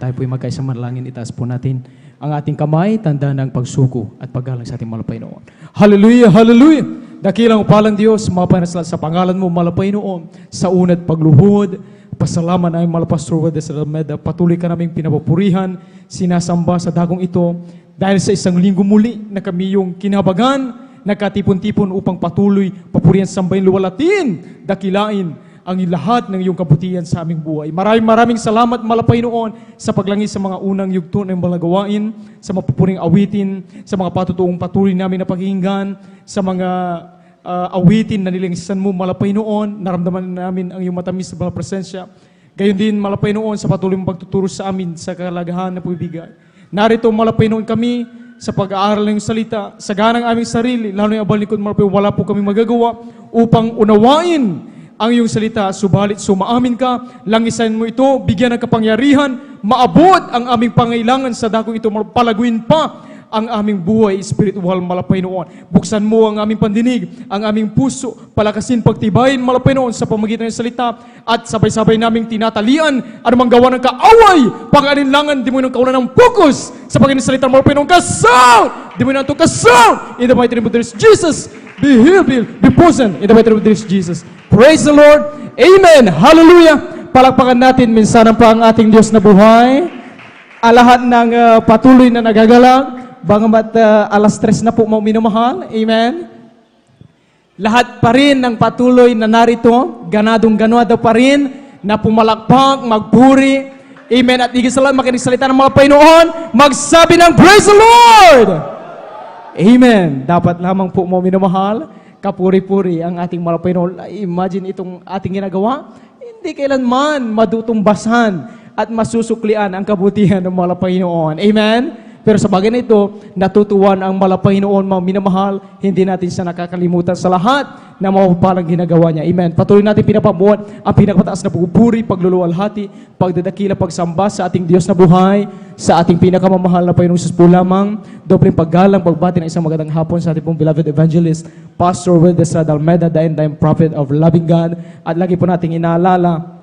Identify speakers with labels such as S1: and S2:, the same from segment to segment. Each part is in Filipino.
S1: tayo po'y magkaisa manalangin, itaas po natin ang ating kamay, tanda ng pagsuko at paggalang sa ating malapay noon. Hallelujah! Hallelujah! Dakilang upalang Diyos, mapanasal sa pangalan mo, malapay noon, sa unat pagluhod, pasalamat na ang Pastor Wades Almeda, patuloy ka naming pinapupurihan, sinasamba sa dagong ito, dahil sa isang linggo muli na kami yung kinabagan, nagkatipon-tipon upang patuloy papurihan sambahin luwalatin, dakilain ang lahat ng iyong kabutihan sa aming buhay. Maraming salamat, malapay noon, sa paglangis sa mga unang yugto ng mga gawain, sa mapupuring awitin, sa mga patutuong patuloy namin na pakinggan, sa mga awitin na nilingsan mo, malapay noon, naramdaman namin ang iyong matamis na presensya. Gayon din, malapay noon, sa patuloy mong pagtuturo sa amin sa kalagahan na pumibigay. Narito, malapay noon kami, sa pag-aaral ng salita, sa ganang aming sarili, lalo yung abal likod, malapay, wala po kami magagawa upang unawain ang iyong salita, subalit sumaamin ka, langisan mo ito, bigyan ng kapangyarihan, maabot ang aming pangailangan sa dakong ito, palaguin pa ang aming buhay, spiritual, malapay noon. Buksan mo ang aming pandinig, ang aming puso, palakasin, pagtibayin, malapay noon sa pamagitan ng salita, at sabay-sabay naming tinatalian, anumang gawa ng kaaway, pag-alinlangan, di mo nang kaunan ng focus sa pagiging salita, malapay noon, kasound! Di mo nang ito, kasound! In the mighty name of Jesus, be healed, be poisoned, in the mighty name of Jesus. Praise the Lord. Amen. Hallelujah. Palakpakan natin minsanan pa ang ating Diyos na buhay. Lahat ng patuloy na nagagalang, bagamat alas 3 na po minamahal. Amen. Lahat pa rin ng patuloy na narito, ganadong-ganado pa rin, na pumalakpak, magpuri. Amen. At higit sa lahat, makinig salita ng mga Panginoon, magsabi ng Praise the Lord. Amen. Dapat lamang po minamahal, kapuri-puri ang ating malapay noon. Imagine itong ating ginagawa, hindi kailanman madutumbasan at masusuklian ang kabutihan ng malapay noon. Amen? Pero sa bagay na ito, natutuwan ang malapay noon, mga minamahal, hindi natin siya nakakalimutan sa lahat na mapapalang ginagawa niya. Amen. Patuloy natin pinapabuhat ang pinakapataas na pagpupuri, pagluluwalhati, pagdadakila, pagsamba sa ating Diyos na buhay, sa ating pinakamamahal na Panginoong Jesus po lamang, dobleng paggalang, pagbati ng isang magandang hapon sa ating pong beloved evangelist, Pastor Wades Almeda, the end-time prophet of loving God. At lagi po nating inaalala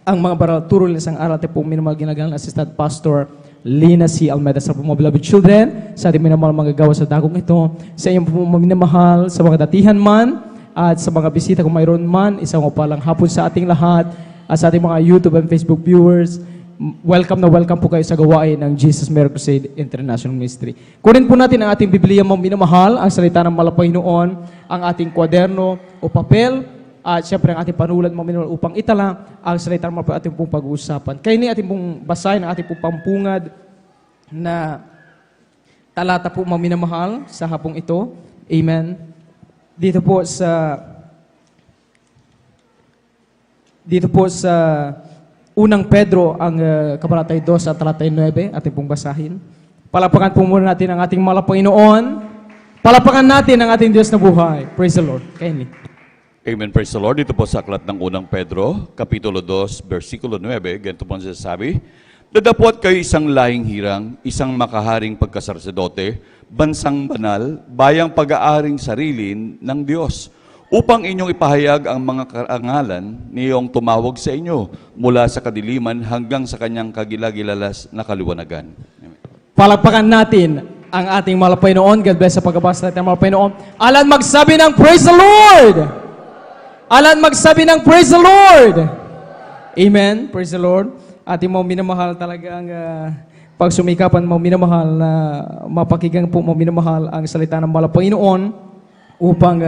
S1: ang mga baral turo ng isang aral at pong minamahal ginagalang assistant pastor Lina C. Almeda sa mga beloved children, sa ating minamahal magagawa sa dagong ito, sa inyong minamahal, sa mga datihan man, at sa mga bisita kung mayroon man, isang upalang hapon sa ating lahat, at sa ating mga YouTube and Facebook viewers, welcome na welcome po kayo sa gawain ng Jesus Miracle Crusade International Ministry. Kunin po natin ang ating Biblia, mga minamahal, ang salita ng malapay noon, ang ating kwaderno o papel, at siyempre ang ating panulat, mga minamahal, upang itala ang salita ng ating pong pag-uusapan. Kaya ni ating pong basahin ang ating pong pampungad na talata po, mga minamahal, sa hapong ito. Amen. Dito po sa unang Pedro, ang kabanatay 2 at talatay 9, ating pong basahin. Palapakan po muna natin ang ating malapay noon. Palapakan natin ang ating Diyos na buhay. Praise the Lord. Kindly.
S2: Amen. Praise the Lord. Dito po sa aklat ng unang Pedro, Kapitulo 2, versikulo 9, ganito po ang sinasabi, dadapot kayo isang lahing hirang, isang makaharing pagkasarsedote, bansang banal, bayang pag-aaring sarilin ng Diyos, upang inyong ipahayag ang mga karangalan niyong tumawag sa inyo mula sa kadiliman hanggang sa kanyang kagilagilalas na kaliwanagan. Amen.
S1: Palakpakan natin ang ating malapay noon. God bless sa pagkabasa natin ang malapay noon. Alan magsabi ng Praise the Lord! Alan magsabi ng Praise the Lord! Amen. Praise the Lord. Ating mga minamahal talagang pagsumikapan, mga minamahal na mapakinggan po, mga minamahal ang salita ng malapay noon upang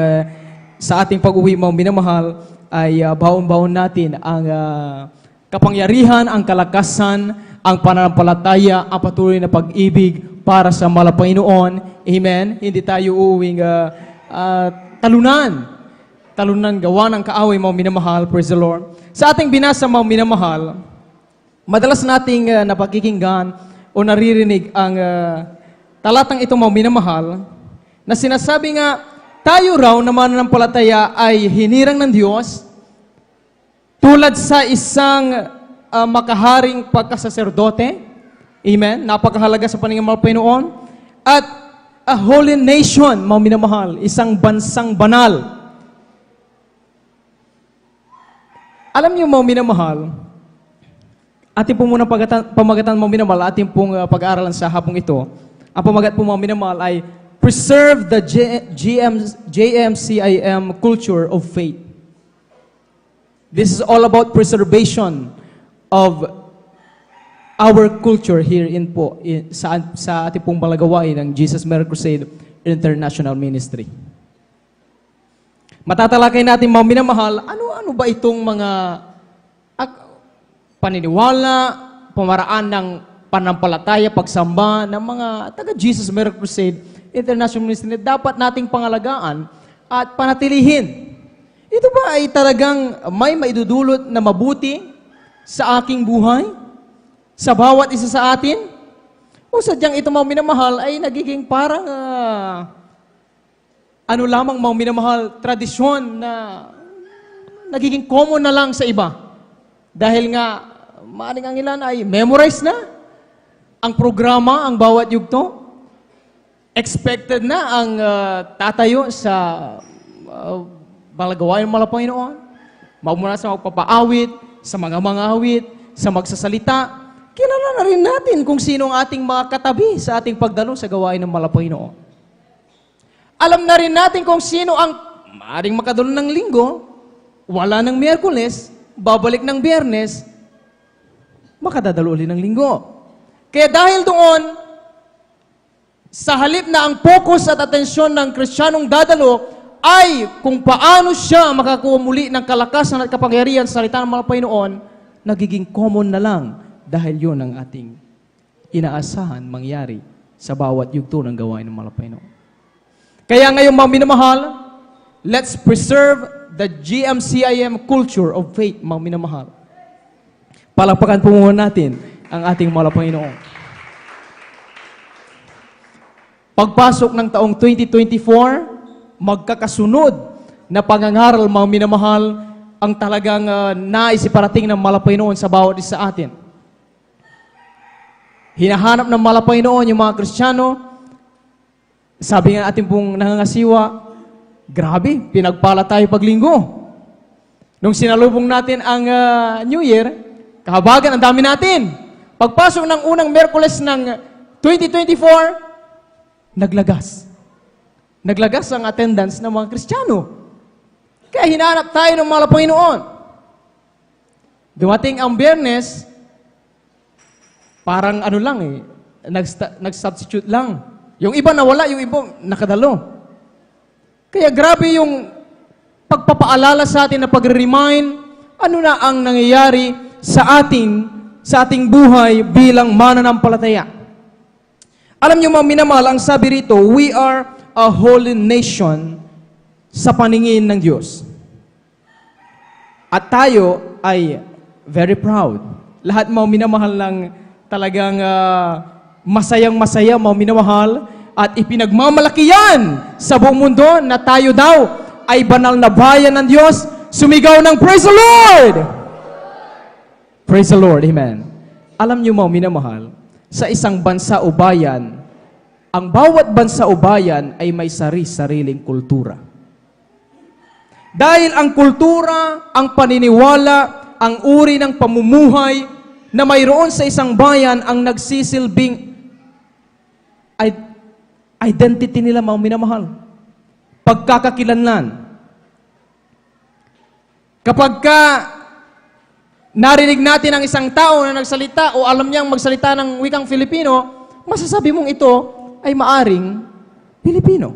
S1: sa ating pag-uwi, mga minamahal, ay baon-baon natin ang kapangyarihan, ang kalakasan, ang pananampalataya, ang patuloy na pag-ibig para sa malapay noon. Amen. Hindi tayo uuwing talunan, gawa ng kaaway, mga minamahal. Praise the Lord. Sa ating binasa, mga minamahal, madalas nating napakikinggan o naririnig ang talatang ito, mga minamahal, na sinasabi nga, tayo raw na mananampalataya ay hinirang ng Diyos tulad sa isang makaharing pagkasaserdote. Amen. Napakahalaga sa paningin mga Panginoon. At a holy nation, mga minamahal, isang bansang banal. Alam niyo, mga minamahal, Ating po muna pamagatan mga minamahal, ating pong pag-aaralan sa hapong ito. Ang pamagat po mga minamahal ay Preserve the JMCIM culture of faith. This is all about preservation of our culture here sa ating pong balagawain ng Jesus Miracle Crusade International Ministry. Matatalakay natin mga minamahal, ano ba itong mga paniniwala, pamaraan ng panampalataya, pagsamba ng mga taga Jesus Miracle Crusade International Ministry na dapat nating pangalagaan at panatilihin. Ito ba ay talagang may maidudulot na mabuti sa aking buhay? Sa bawat isa sa atin? O sadyang ito mga minamahal ay nagiging parang lamang mga minamahal, tradisyon na nagiging common na lang sa iba. Dahil nga, maaring ang ilan ay memorize na ang programa, ang bawat yugto. Expected na ang tatayo sa balagawain ng mga Panginoon. Magmula sa magpapaawit, sa mga awit, sa magsasalita. Kilala na rin natin kung sino ang ating mga katabi sa ating pagdalo sa gawain ng mga Panginoon. Alam na rin natin kung sino ang maaaring makadalo ng linggo, wala ng Miyerkules, babalik ng Biyernes, makadadalo ulit ng linggo. Kaya dahil doon, sa halip na ang focus at atensyon ng Kristiyanong dadalo ay kung paano siya makakuha muli ng kalakasan at kapangyarihan sa salita ng mga Panginoon, nagiging common na lang dahil yun ang ating inaasahan mangyari sa bawat yugto ng gawain ng mga Panginoon. Kaya ngayon mga minamahal, let's preserve the GMCIM culture of faith, mga minamahal. Palakpakan po muna natin ang ating mga Panginoon. Pagpasok ng taong 2024, magkakasunod na pangangaral, mga minamahal, ang talagang naisiparating ng mga Panginoon sa bawat isa sa atin. Hinahanap ng mga Panginoon yung mga Kristiyano. Sabi nga ating pong nangangasiwa, grabe, pinagpala tayo paglinggo. Nung sinalubong natin ang New Year, kahabagan, ang dami natin. Pagpasok ng unang Miyerkules ng 2024, naglagas. Naglagas ang attendance ng mga Kristiyano. Kaya hinahanap tayo ng mga Panginoon. Dumating ang Biyernes, parang nag-substitute lang. Yung iba nawala, yung iba nakadalo. Kaya grabe yung pagpapaalala sa atin na pag-remind, ano na ang nangyayari sa ating buhay bilang mananampalataya. Alam niyo mga minamahal, ang sabi rito, we are a holy nation sa paningin ng Diyos. At tayo ay very proud. Lahat mga minamahal lang talagang masayang-masaya, mga minamahal, at ipinagmamalaki yan sa buong mundo na tayo daw ay banal na bayan ng Diyos. Sumigaw ng Praise the Lord! Praise the Lord, Amen. Alam niyo mga minamahal, sa isang bansa o bayan, ang bawat bansa o bayan ay may sariling kultura. Dahil ang kultura, ang paniniwala, ang uri ng pamumuhay na mayroon sa isang bayan ang nagsisilbing identity nila, mga minamahal. Pagkakakilanlan. Kapag narinig natin ang isang tao na nagsalita o alam niyang magsalita ng wikang Filipino, masasabi mong ito ay maaring Pilipino.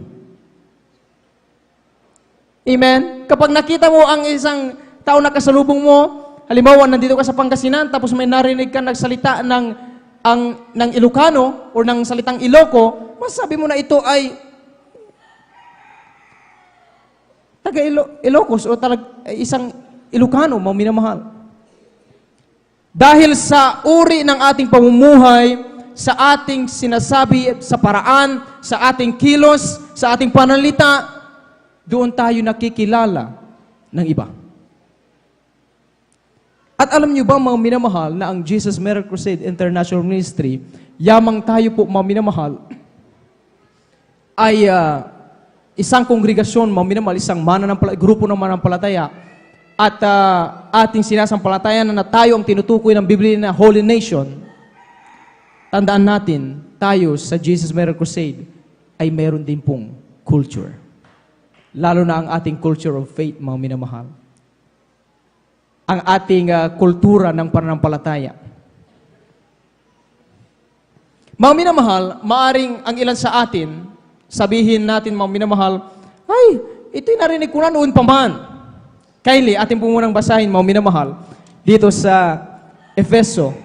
S1: Amen? Kapag nakita mo ang isang tao na kasalubong mo, halimbawa, nandito ka sa Pangasinan, tapos may narinig ka nagsalita ng Ilocano o ng salitang Iloco, masasabi mo na ito ay taga-Ilocos o isang Ilocano, mga minamahal. Dahil sa uri ng ating pamumuhay, sa ating sinasabi, sa paraan, sa ating kilos, sa ating pananalita, doon tayo nakikilala ng iba. At alam niyo ba, mga minamahal, na ang Jesus Miracle Crusade International Ministry, yamang tayo po, mga minamahal, ay isang kongregasyon, mga minamahal, isang grupo ng mananampalataya at ating sinasampalatayan na tayo ang tinutukoy ng Biblia na Holy Nation, tandaan natin, tayo sa Jesus Miracle Crusade ay meron din pong culture. Lalo na ang ating culture of faith, mga minamahal. Ang ating kultura ng pananampalataya. Mga minamahal, maaring ang ilan sa atin, sabihin natin, mga minamahal, ay, ito'y narinig ko na noon pa man. Kindly, ating po munang basahin, mga minamahal, dito sa Efeso,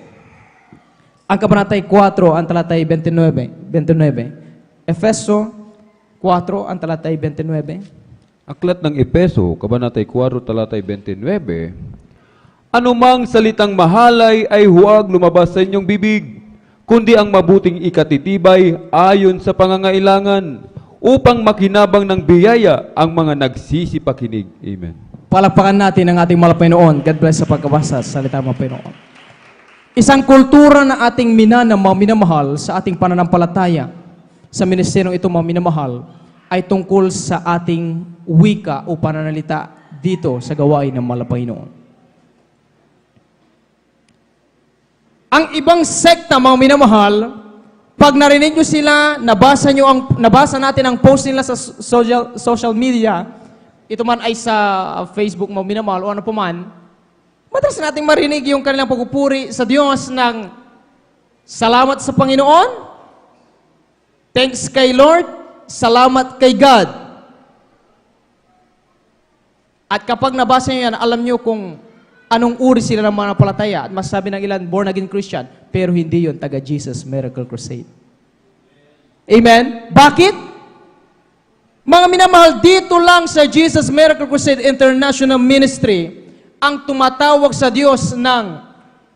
S1: ang kabanatay 4, ang talatay 29. Efeso 4, ang talatay 29.
S3: Aklat ng Epeso, Kabanatay 4, talatay 29, anumang salitang mahalay ay huwag lumabas sa inyong bibig, kundi ang mabuting ikatitibay ayon sa pangangailangan, upang makinabang ng biyaya ang mga nagsisipakinig. Amen.
S1: Palakpakan natin ang ating Panginoon. God bless sa pagkabasa sa salita ng Panginoon. Isang kultura na ating minamahal sa ating pananampalataya sa ministeryong ito, mga minamahal, ay tungkol sa ating wika o pananalita dito sa gawain ng Panginoon. Ang ibang sekta, mga minamahal, pag narinig nyo sila, nabasa natin ang post nila sa social media, ito man ay sa Facebook, mga minamahal, o ano pa man, madalas natin marinig yung kanilang pagpupuri sa Diyos ng salamat sa Panginoon, thanks kay Lord, salamat kay God. At kapag nabasa nyo yan, alam nyo kung anong uri sila ng mga palataya. At masasabi ng ilan, born again Christian, pero hindi yon taga Jesus Miracle Crusade. Amen? Bakit? Mga minamahal, dito lang sa Jesus Miracle Crusade International Ministry, ang tumatawag sa Diyos ng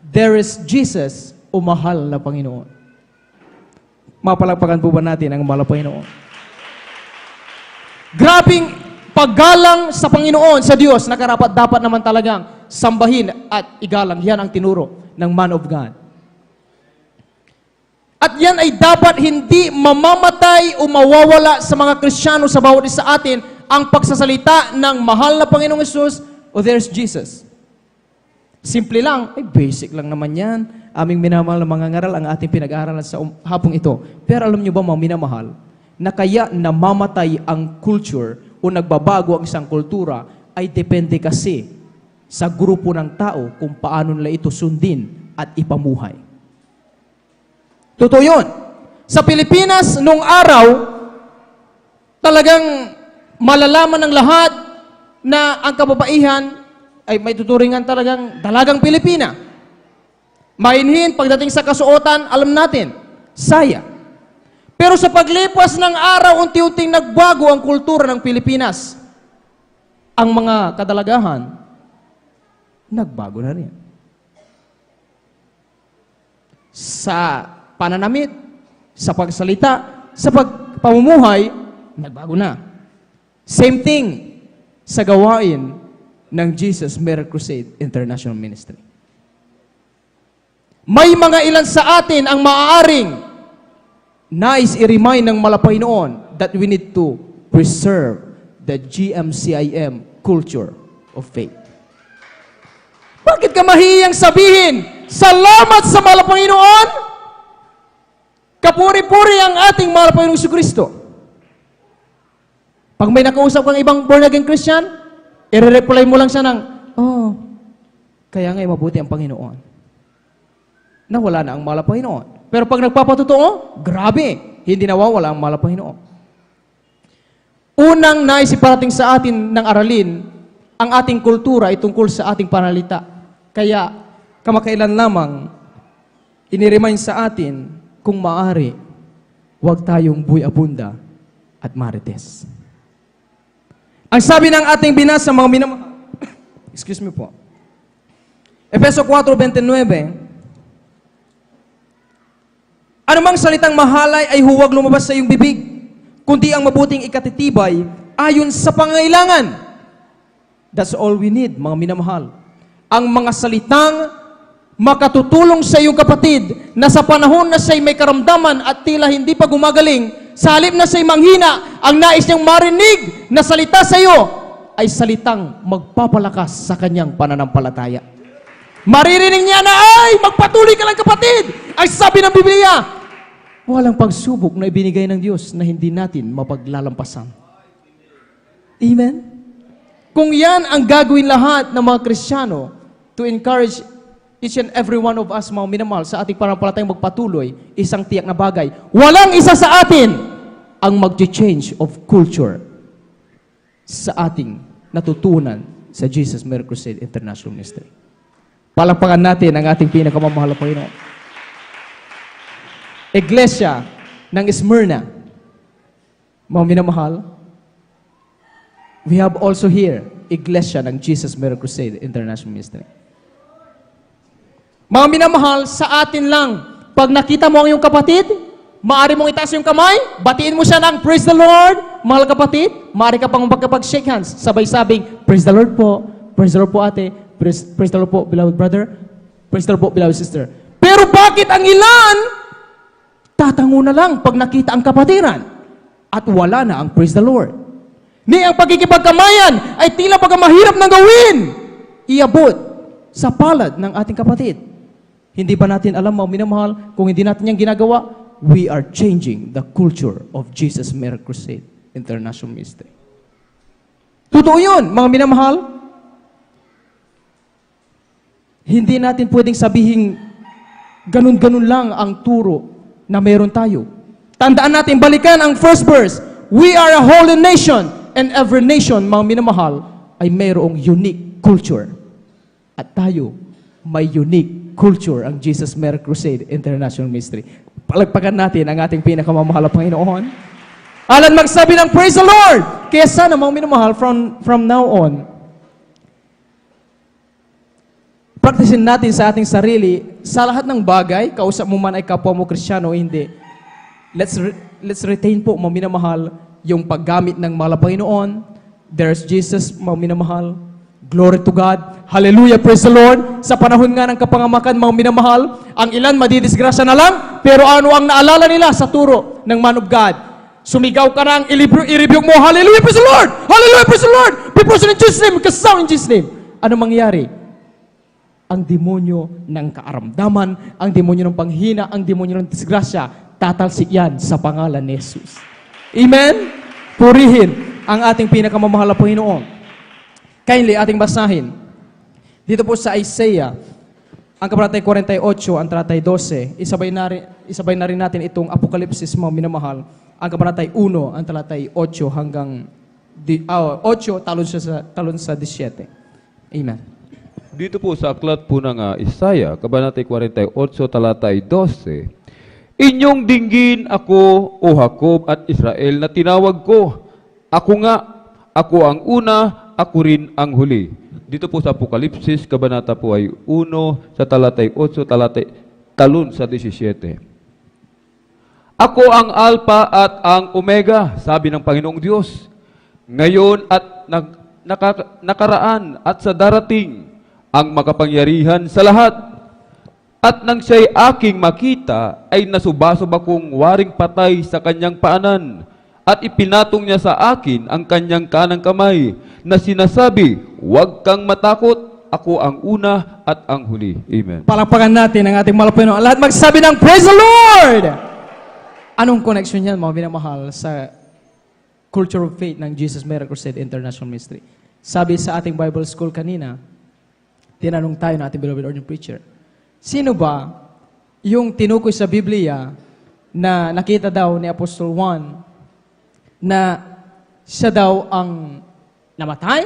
S1: there is Jesus o mahal na Panginoon. Mapalagpakan po ba natin ang mahal na Panginoon? Grabing paggalang sa Panginoon, sa Diyos, na dapat naman talagang sambahin at igalang. Yan ang tinuro ng man of God. At yan ay dapat hindi mamamatay o mawawala sa mga Kristiyano sa bawat isa sa atin ang pagsasalita ng mahal na Panginoong Hesus o there's Jesus. Simple lang, ay basic lang naman yan. Aming minamahal na mga ngaral ang ating pinag-aaralan sa hapong ito. Pero alam nyo ba, mga minamahal, na kaya namamatay ang culture o nagbabago ang isang kultura ay depende kasi sa grupo ng tao kung paano nila ito sundin at ipamuhay. Totoo yun. Sa Pilipinas, nung araw, talagang malalaman ng lahat na ang kababaihan ay may tuturingan talagang dalagang Pilipina. Mainhin, pagdating sa kasuotan, alam natin, saya. Pero sa paglipas ng araw, unti-unting nagbago ang kultura ng Pilipinas. Ang mga kadalagahan, nagbago na rin. Sa pananamit, sa pagsalita, sa pamumuhay, nagbago na. Same thing sa gawain ng Jesus Miracle Crusade International Ministry. May mga ilan sa atin ang maaaring nais i-remind ng Panginoon that we need to preserve the GMCIM culture of faith. Bakit ka mahiyang sabihin, salamat sa Panginoon? Kapuri-puri ang ating Panginoong Jesucristo. Pag may nakausap kang ibang born again Christian, i-reply mo lang siya ng, oh, kaya nga'y mabuti ang Panginoon. Nawala na ang Panginoon. Pero pag nagpapatotoo, grabe, hindi nawawala ang Panginoon. Unang nais iparating sa atin ng aralin, ang ating kultura ay tungkol sa ating panalita. Kaya, kamakailan lamang, iniremind sa atin, kung maaari, huwag tayong buy-abunda at marites. Ang sabi ng ating binasa, mga minamahal, excuse me po, Efeso 4:29, anumang salitang mahalay ay huwag lumabas sa iyong bibig, kundi ang mabuting ikatitibay ayon sa pangailangan. That's all we need, mga minamahal. Ang mga salitang makatutulong sa iyong kapatid na sa panahon na siya'y may karamdaman at tila hindi pa gumagaling, sa halip na siya'y manghina, ang nais niyang marinig na salita sa iyo ay salitang magpapalakas sa kanyang pananampalataya. Maririnig niya na, ay, magpatuloy ka lang kapatid! Ay sabi ng Biblia, walang pagsubok na ibinigay ng Diyos na hindi natin mapaglalampasan. Amen? Kung yan ang gagawin lahat ng mga Kristiyano to encourage each and every one of us, mga minamahal, sa ating pananampalatayang magpatuloy, isang tiyak na bagay, walang isa sa atin ang mag-change of culture sa ating natutunan sa Jesus Miracle Crusade International Ministry. Palakpakan natin ang ating pinakamamahal na Panginoon. Iglesia ng Smyrna, mga minamahal, we have also here, Iglesia ng Jesus Miracle Crusade International Ministry. Mga minamahal, sa atin lang, pag nakita mo ang iyong kapatid, maaari mong itaas yung kamay, batiin mo siya ng praise the Lord, mahal kapatid, maaari ka pang magkapag-shake hands, sabay sabing, praise the Lord po ate, praise the Lord po, beloved brother, praise the Lord po, beloved sister. Pero bakit ang ilan, tatango na lang pag nakita ang kapatiran, at wala na ang praise the Lord. Ni ang pagkikipagkamayan ay tila baga mahirap nang gawin, iabot sa palad ng ating kapatid. Hindi ba natin alam, mga minamahal, kung hindi natin yung ginagawa, we are changing the culture of Jesus Miracle Crusade International Ministry. Totoo yun, mga minamahal. Hindi natin pwedeng sabihin ganun-ganun lang ang turo na meron tayo. Tandaan natin, balikan ang first verse. We are a holy nation, and every nation, mga minamahal, ay mayroong unique culture. At tayo, may unique culture ang Jesus Miracle Crusade International Ministry. Palagpagan natin ang ating pinakamamahal na Panginoon. Alan magsabi ng praise the Lord! Kaya sana, mga minamahal, from now on, practicein natin sa ating sarili, sa lahat ng bagay, kausap mo man ay kapwa mo Kristiyano o hindi, let's retain po, mga minamahal, yung paggamit ng mahal na Panginoon. There's Jesus, mga minamahal. Glory to God. Hallelujah, praise the Lord. Sa panahon nga ng kapangamakan, mga minamahal, ang ilan madidisgrasya na lang, pero ano ang naalala nila sa turo ng man of God? Sumigaw ka nang i-rebuke mo, hallelujah, praise the Lord! Hallelujah, praise the Lord! Be present in Jesus' name, kasaw in Jesus' name. Ano mangyari? Ang demonyo ng kaaramdaman, ang demonyo ng panghina, ang demonyo ng disgrasya, tatalsik yan sa pangalan ni Jesus. Amen? Purihin ang ating pinakamamahal na Panginoon. Kindly, ating basahin. Dito po sa Isaiah, ang kabanatay 48, ang talatay 12, isabay na rin natin itong Apokalipsis, mga minamahal, ang kabanatay 1, ang talatay 8 hanggang 8, talon sa 17. Amen.
S3: Dito po sa aklat po ng Isaiah, kabanatay 48, talatay 12, inyong dinggin ako, O Jacob at Israel, na tinawag ko. Ako nga, ako ang una, ako rin ang huli. Dito po sa Apokalipsis, kabanata po ay 1, sa talatay 8, talon sa 17. Ako ang Alpha at ang Omega, sabi ng Panginoong Diyos, ngayon at nakaraan at sa darating, ang makapangyarihan sa lahat. At nang siya'y aking makita, ay nasubasub akong waring patay sa kanyang paanan, at ipinatong niya sa akin ang kanyang kanang kamay, na sinasabi, huwag kang matakot, ako ang una at ang huli. Amen.
S1: Palakpakan natin ang ating mahal na Panginoon. Lahat magsabi ng praise the Lord! Anong connection yan, mga binamahal, sa culture of faith ng Jesus Miracle Crusade International Ministry? Sabi sa ating Bible School kanina, tinanong tayo ng ating beloved ordinary preacher, sino ba yung tinukoy sa Biblia na nakita daw ni Apostol Juan na siya daw ang namatay,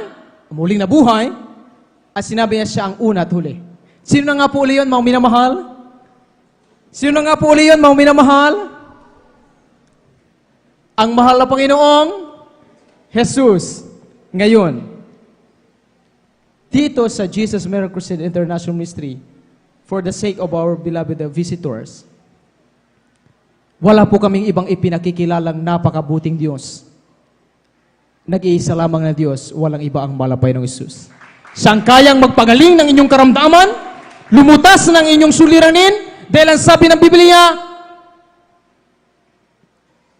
S1: muling nabuhay, at sinabi niya siya ang una at huli? Sino na nga po uli yun, mga minamahal? Sino na nga po uli yun, mga minamahal? Ang mahal na Panginoong Jesus. Ngayon, dito sa Jesus Miracle Crusade International Ministry, for the sake of our beloved visitors, wala po kaming ibang ipinakikilalang napakabuting Diyos. Nag-iisa lamang na Diyos, walang iba ang malapay ng Jesus. Siyang kayang magpagaling ng inyong karamdaman, lumutas ng inyong suliranin, dahil ang sabi ng Biblia,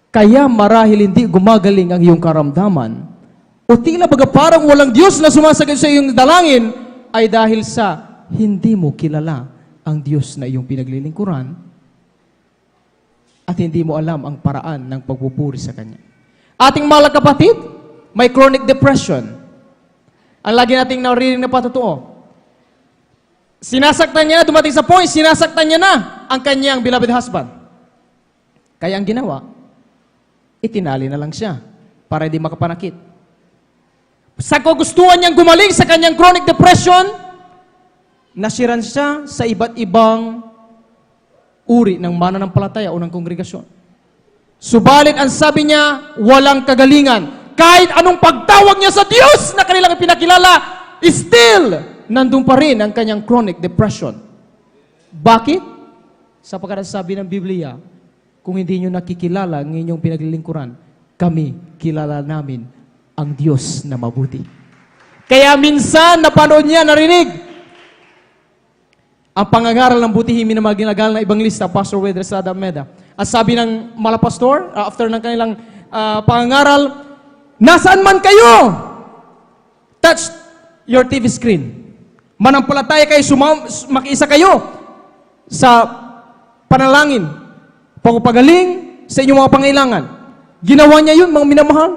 S1: kaya marahil hindi gumagaling ang iyong karamdaman, o tila baga parang walang Diyos na sumasagot sa iyong dalangin, ay dahil sa hindi mo kilala ang Diyos na iyong pinaglilingkuran at hindi mo alam ang paraan ng pagpupuri sa Kanya. Ating mga kapatid, may chronic depression. Ang lagi nating naririnig na patotoo. Sinasaktan niya, dumating sa point, sinasaktan niya na ang kanyang beloved husband. Kaya ang ginawa, itinali na lang siya para hindi makapanakit. Sa kagustuhan niyang gumaling sa kanyang chronic depression, nasiran siya sa iba't ibang uri ng mananampalataya o ng kongregasyon. Subalit ang sabi niya, walang kagalingan. Kahit anong pagtawag niya sa Diyos na kanilang ipinakilala, still, nandun pa rin ang kanyang chronic depression. Bakit? Sapagkat sabi ng Biblia, kung hindi nyo nakikilala ang inyong pinaglilingkuran, kami, kilala namin ang Diyos na mabuti. Kaya minsan, napanood niya, narinig, ang pangangaral ng butihin na mga ginagal na ibang lista, Pastor Wedra Sada Meda. At sabi ng malapastor, after ng kanilang pangangaral, nasaan man kayo? Touch your TV screen. Manampalataya kayo, makiisa kayo sa panalangin, pagpagaling sa inyong mga pangailangan. Ginawa niya yun, mga minamahal.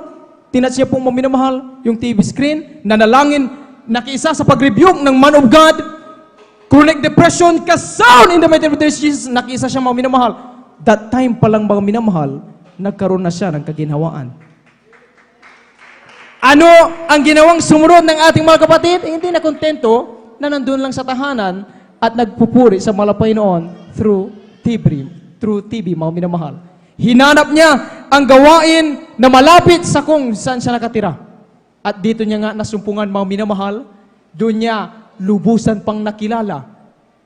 S1: Tinatch niya pong mga minamahal, yung TV screen, nanalangin, nakiisa sa pag-rebuke ng man of God, chronic depression, kasound in the mighty name of Jesus, nakiisa siya mga minamahal. That time pa lang mga minamahal, nagkaroon na siya ng kaginhawaan. Ano ang ginawang sumunod ng ating mga kapatid? Hindi na kontento na nandun lang sa tahanan at nagpupuri sa malapay noon through TV, mga minamahal. Hinanap niya ang gawain na malapit sa kung saan siya nakatira. At dito niya nga nasumpungan mga minamahal, doon niya lubusan pang nakilala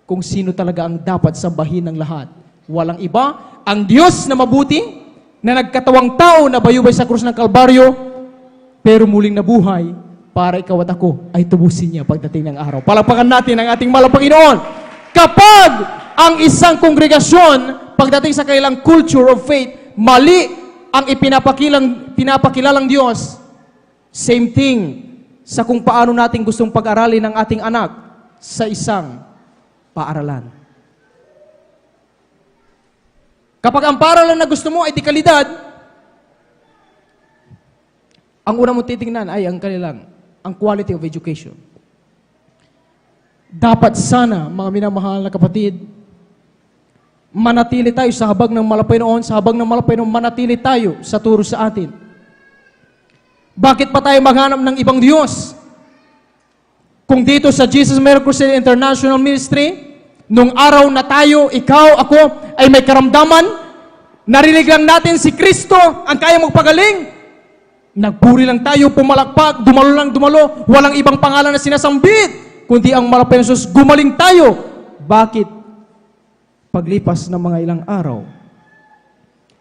S1: kung sino talaga ang dapat sambahin ng lahat. Walang iba, ang Diyos na mabuti, na nagkatawang tao na bayubay sa krus ng Kalbaryo, pero muling nabuhay para ikaw at ako ay tubusin niya pagdating ng araw. Palakpakan natin ang ating mahal na Panginoon. Kapag ang isang kongregasyon, pagdating sa kailang culture of faith, mali ang pinapakilalang Diyos, same thing sa kung paano natin gustong pag-aralin ng ating anak sa isang paaralan. Kapag ang paaralan na gusto mo ay di kalidad, ang una mong titingnan ay ang quality of education. Dapat sana, mga minamahal na kapatid, manatili tayo sa habag ng malapay noon, sa habag ng malapay noon, manatili tayo sa turo sa atin. Bakit pa tayo maghanap ng ibang Diyos? Kung dito sa Jesus Miracle Crusade International Ministry, nung araw na tayo, ikaw, ako, ay may karamdaman, narinig lang natin si Kristo ang kaya magpagaling. Nagpuri lang tayo, pumalakpak, dumalo, walang ibang pangalan na sinasambit, kundi ang malapay na Jesus, gumaling tayo. Bakit? Paglipas ng mga ilang araw,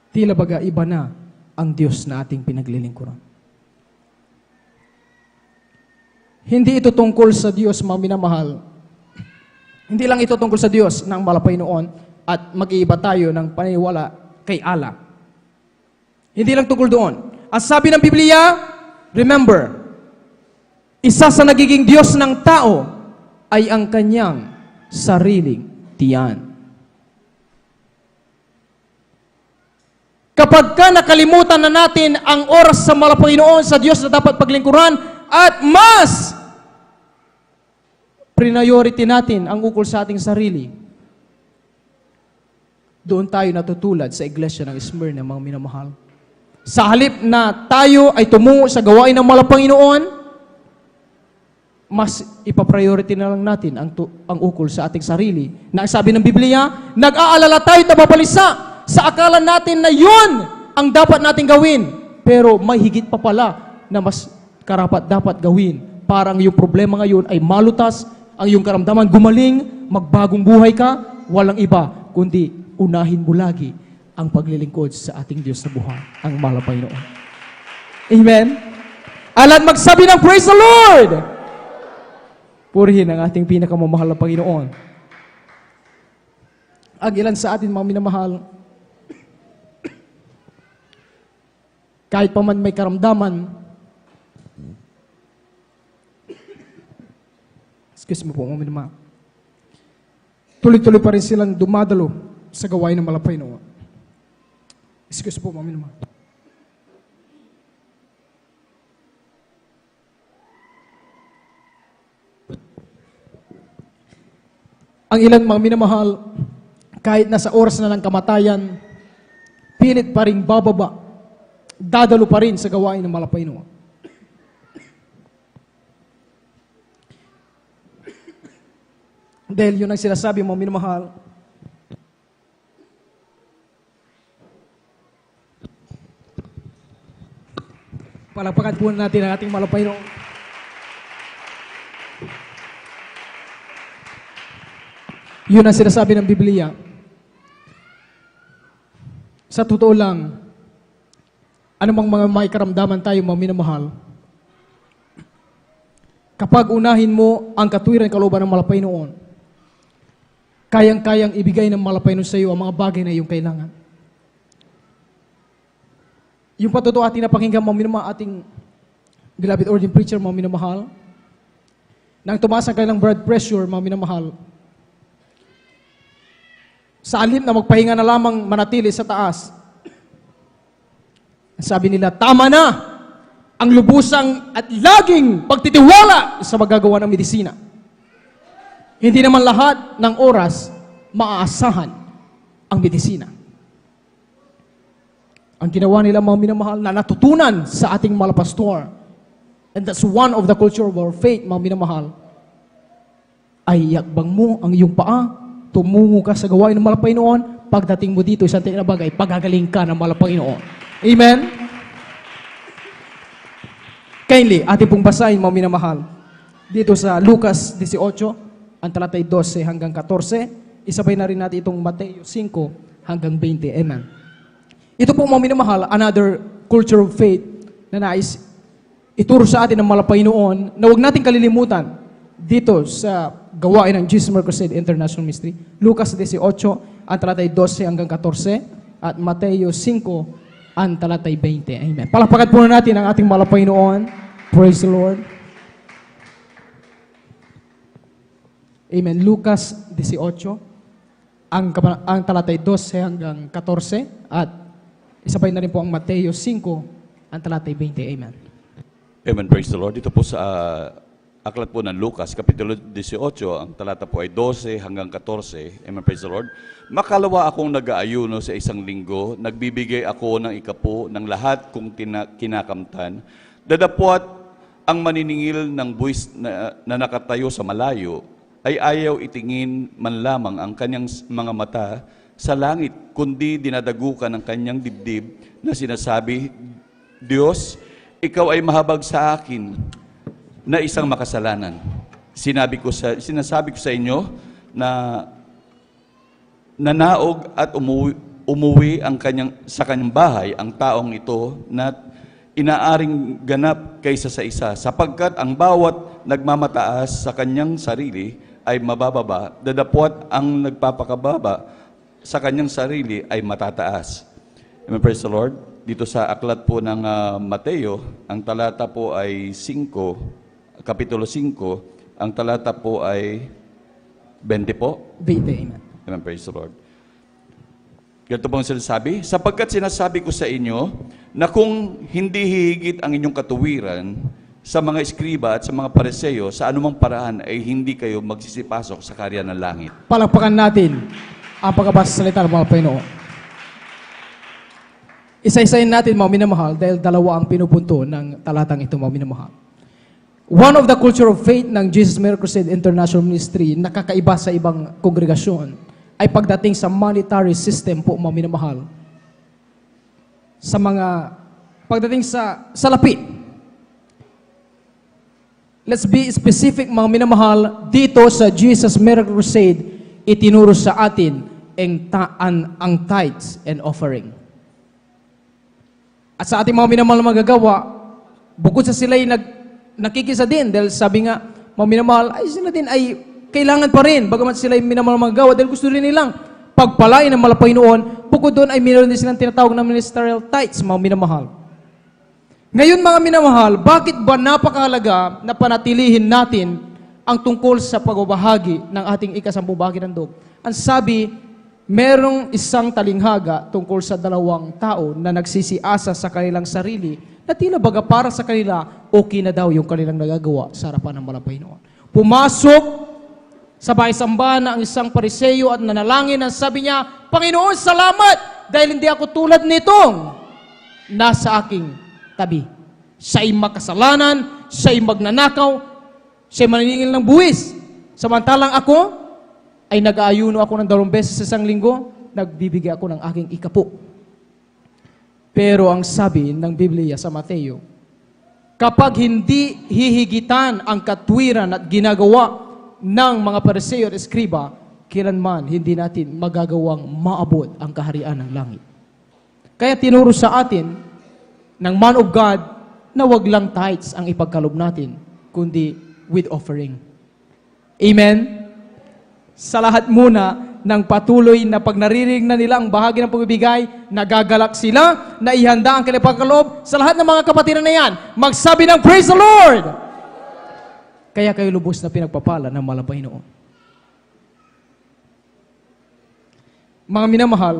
S1: tila baga iba na ang Diyos na ating pinaglilingkuran. Hindi ito tungkol sa Diyos, mga minamahal. Hindi lang ito tungkol sa Diyos ng malapay noon at mag-iiba tayo ng paniniwala kay Allah. Hindi lang tungkol doon. At sabi ng Biblia, remember, isa sa nagiging Diyos ng tao ay ang kanyang sariling tiyan. Kapag ka nakalimutan na natin ang oras sa malapanginoon sa Diyos na dapat paglingkuran at mas priority natin ang ukol sa ating sarili, doon tayo natutulad sa iglesia ng Smyrna, mga minamahal. Sa halip na tayo ay tumungo sa gawain ng malapanginoon, mas ipapriority na lang natin ang ukol sa ating sarili. Na sabi ng Biblia, nag-aalala tayo tababalisa sa akala natin na yun ang dapat natin gawin. Pero may higit pa pala na mas karapat dapat gawin. Parang yung problema ngayon ay malutas, ang iyong karamdaman gumaling, magbagong buhay ka, walang iba, kundi unahin mo lagi ang paglilingkod sa ating Diyos na buhay, ang malapay noon. Amen? Alat magsabi ng praise the Lord! Purihin ang ating pinakamamahal na Panginoon. Ang ilan sa atin, mga minamahal, kahit pa man may karamdaman, Excuse me po, mga minamahal. Tuloy-tuloy pa rin silang dumadalo sa gawain ng malapay noon. Excuse po, mga minamahal. Ang ilan mga minamahal, kahit nasa oras na ng kamatayan, pilit pa rin bababa, dadalo pa rin sa gawain ng malapay noon. Dahil yun ang sinasabi mga minamahal, palakpakan po natin ang ating malapay noon. Yun ang sinasabi ng Biblia. Sa totoo lang, anumang mga may karamdaman tayo, mga minamahal, kapag unahin mo ang katwiran kalooban ng malapay noon, kayang-kayang ibigay ng malapay noon sa iyo ang mga bagay na iyong kailangan. Yung patotoo ating napakinggan, mga minamahal, ating beloved ordained preacher, mga minamahal, nang tumaas ang kanilang blood pressure, mga minamahal, sa alin na magpahinga na lamang manatili sa taas, sabi nila, tama na ang lubusang at laging pagtitiwala sa magagawa ng medisina. Hindi naman lahat ng oras maaasahan ang medisina. Ang ginawa nila mga minamahal na natutunan sa ating mga pastor, and that's one of the culture of our faith, mga minamahal, ay yakbang mo ang iyong paa, tumungo ka sa gawain ng malapay noon, pagdating mo dito, isang tingin na bagay, pagagaling ka ng malapay noon. Amen? Kindly, ating pong basahin, mga minamahal, dito sa Lucas 18, ang talatay 12 hanggang 14, isabay na rin natin itong Mateo 5 hanggang 20. Amen? Ito po, mga minamahal, another culture of faith na nais ituro sa atin ng malapay noon na huwag natin kalilimutan dito sa gawain ng Jesus Crusade International Ministry. Lucas 18, ang talatay 12 hanggang 14, at Mateo 5, ang talatay 20. Amen. Palakpakan po natin ang ating malapay noon. Praise the Lord. Amen. Lucas 18, ang talatay 12 hanggang 14, at isabay na rin po ang Mateo 5, ang talatay 20. Amen.
S2: Amen, praise the Lord. Dito po sa aklat po ng Lucas, Kapitulo 18, ang talata po ay 12 hanggang 14. Amen, praise the Lord. Makalawa akong nag-aayuno sa isang linggo, nagbibigay ako ng ikapo ng lahat kong kinakamtan. Dadapwat ang maniningil ng buwis na nakatayo sa malayo, ay ayaw itingin man lamang ang kanyang mga mata sa langit, kundi dinadagukan ang kanyang dibdib na sinasabi, Diyos, ikaw ay mahabag sa akin na isang makasalanan. Sinasabi ko sa inyo na nanaog at umuwi sa kanyang bahay ang taong ito na inaaring ganap kaysa sa isa, sapagkat ang bawat nagmamataas sa kanyang sarili ay mabababa, dadapwat ang nagpapakababa sa kanyang sarili ay matataas. Amen, praise the Lord. Dito sa aklat po ng Mateo, ang talata po ay 5, Kapitulo 5, ang talata po ay 20 po.
S1: 20, amen.
S2: Amen, praise the Lord. Ganito pong sinasabi, sapagkat sinasabi ko sa inyo na kung hindi hihigit ang inyong katuwiran sa mga eskriba at sa mga pariseo, sa anumang paraan ay hindi kayo magsisipasok sa karya ng langit.
S1: Palakpakan natin ang pagkabasa sa salita ng mga Panginoon. Isa-isayin natin, mga minamahal, dahil dalawa ang pinupunto ng talatang ito, mga minamahal. One of the culture of faith ng Jesus Crusade International Ministry na kakaiba sa ibang kongregasyon ay pagdating sa monetary system po, mga minamahal. Pagdating sa salapi. Let's be specific, mga minamahal, dito sa Jesus Miracle Crusade, itinuro sa atin ang tithes and offering. At sa ating mga minamahal na magagawa, bukod sa sila'y nakikisa din, dahil sabi nga, mga minamahal, ay sila din ay kailangan pa rin, bagamat sila'y minamahal na magagawa, dahil gusto rin nilang pagpalain ng malapay noon, bukod doon ay mayroon din silang tinatawag na ministerial tithes, mga minamahal. Ngayon, mga minamahal, bakit ba napakahalaga na panatilihin natin ang tungkol sa pagbabahagi ng ating ikasampung bahagi ng dog. Ang sabi, merong isang talinghaga tungkol sa dalawang tao na nagsisiasa sa kanilang sarili na tila baga para sa kanila, okay na daw yung kanilang nagagawa sa harapan ng Panginoon. Pumasok sa bahay-samba na ang isang Pariseyo at nanalangin at sabi niya, Panginoon, salamat dahil hindi ako tulad nitong nasa aking tabi. Siya'y makasalanan, siya'y magnanakaw, siya'y maniningil ng buwis. Samantalang ako ay nag-aayuno ako ng 2 beses sa isang linggo, nagbibigay ako ng aking ikapo. Pero ang sabi ng Biblia sa Mateo, kapag hindi hihigitan ang katwiran at ginagawa ng mga Pariseo at Eskriba, kailanman hindi natin magagawang maabot ang kaharian ng langit. Kaya tinuro sa atin ng man of God na wag lang tithes ang ipagkalob natin, kundi with offering. Amen? Sa lahat muna ng patuloy na pag naririnig na nila ang bahagi ng pagbibigay, nagagalak sila, na ihanda ang kanilang pagkaloob sa lahat ng mga kapatiran na yan. Magsabi ng Praise the Lord! Kaya kayo lubos na pinagpapala ng mahal na Panginoon. Mga minamahal,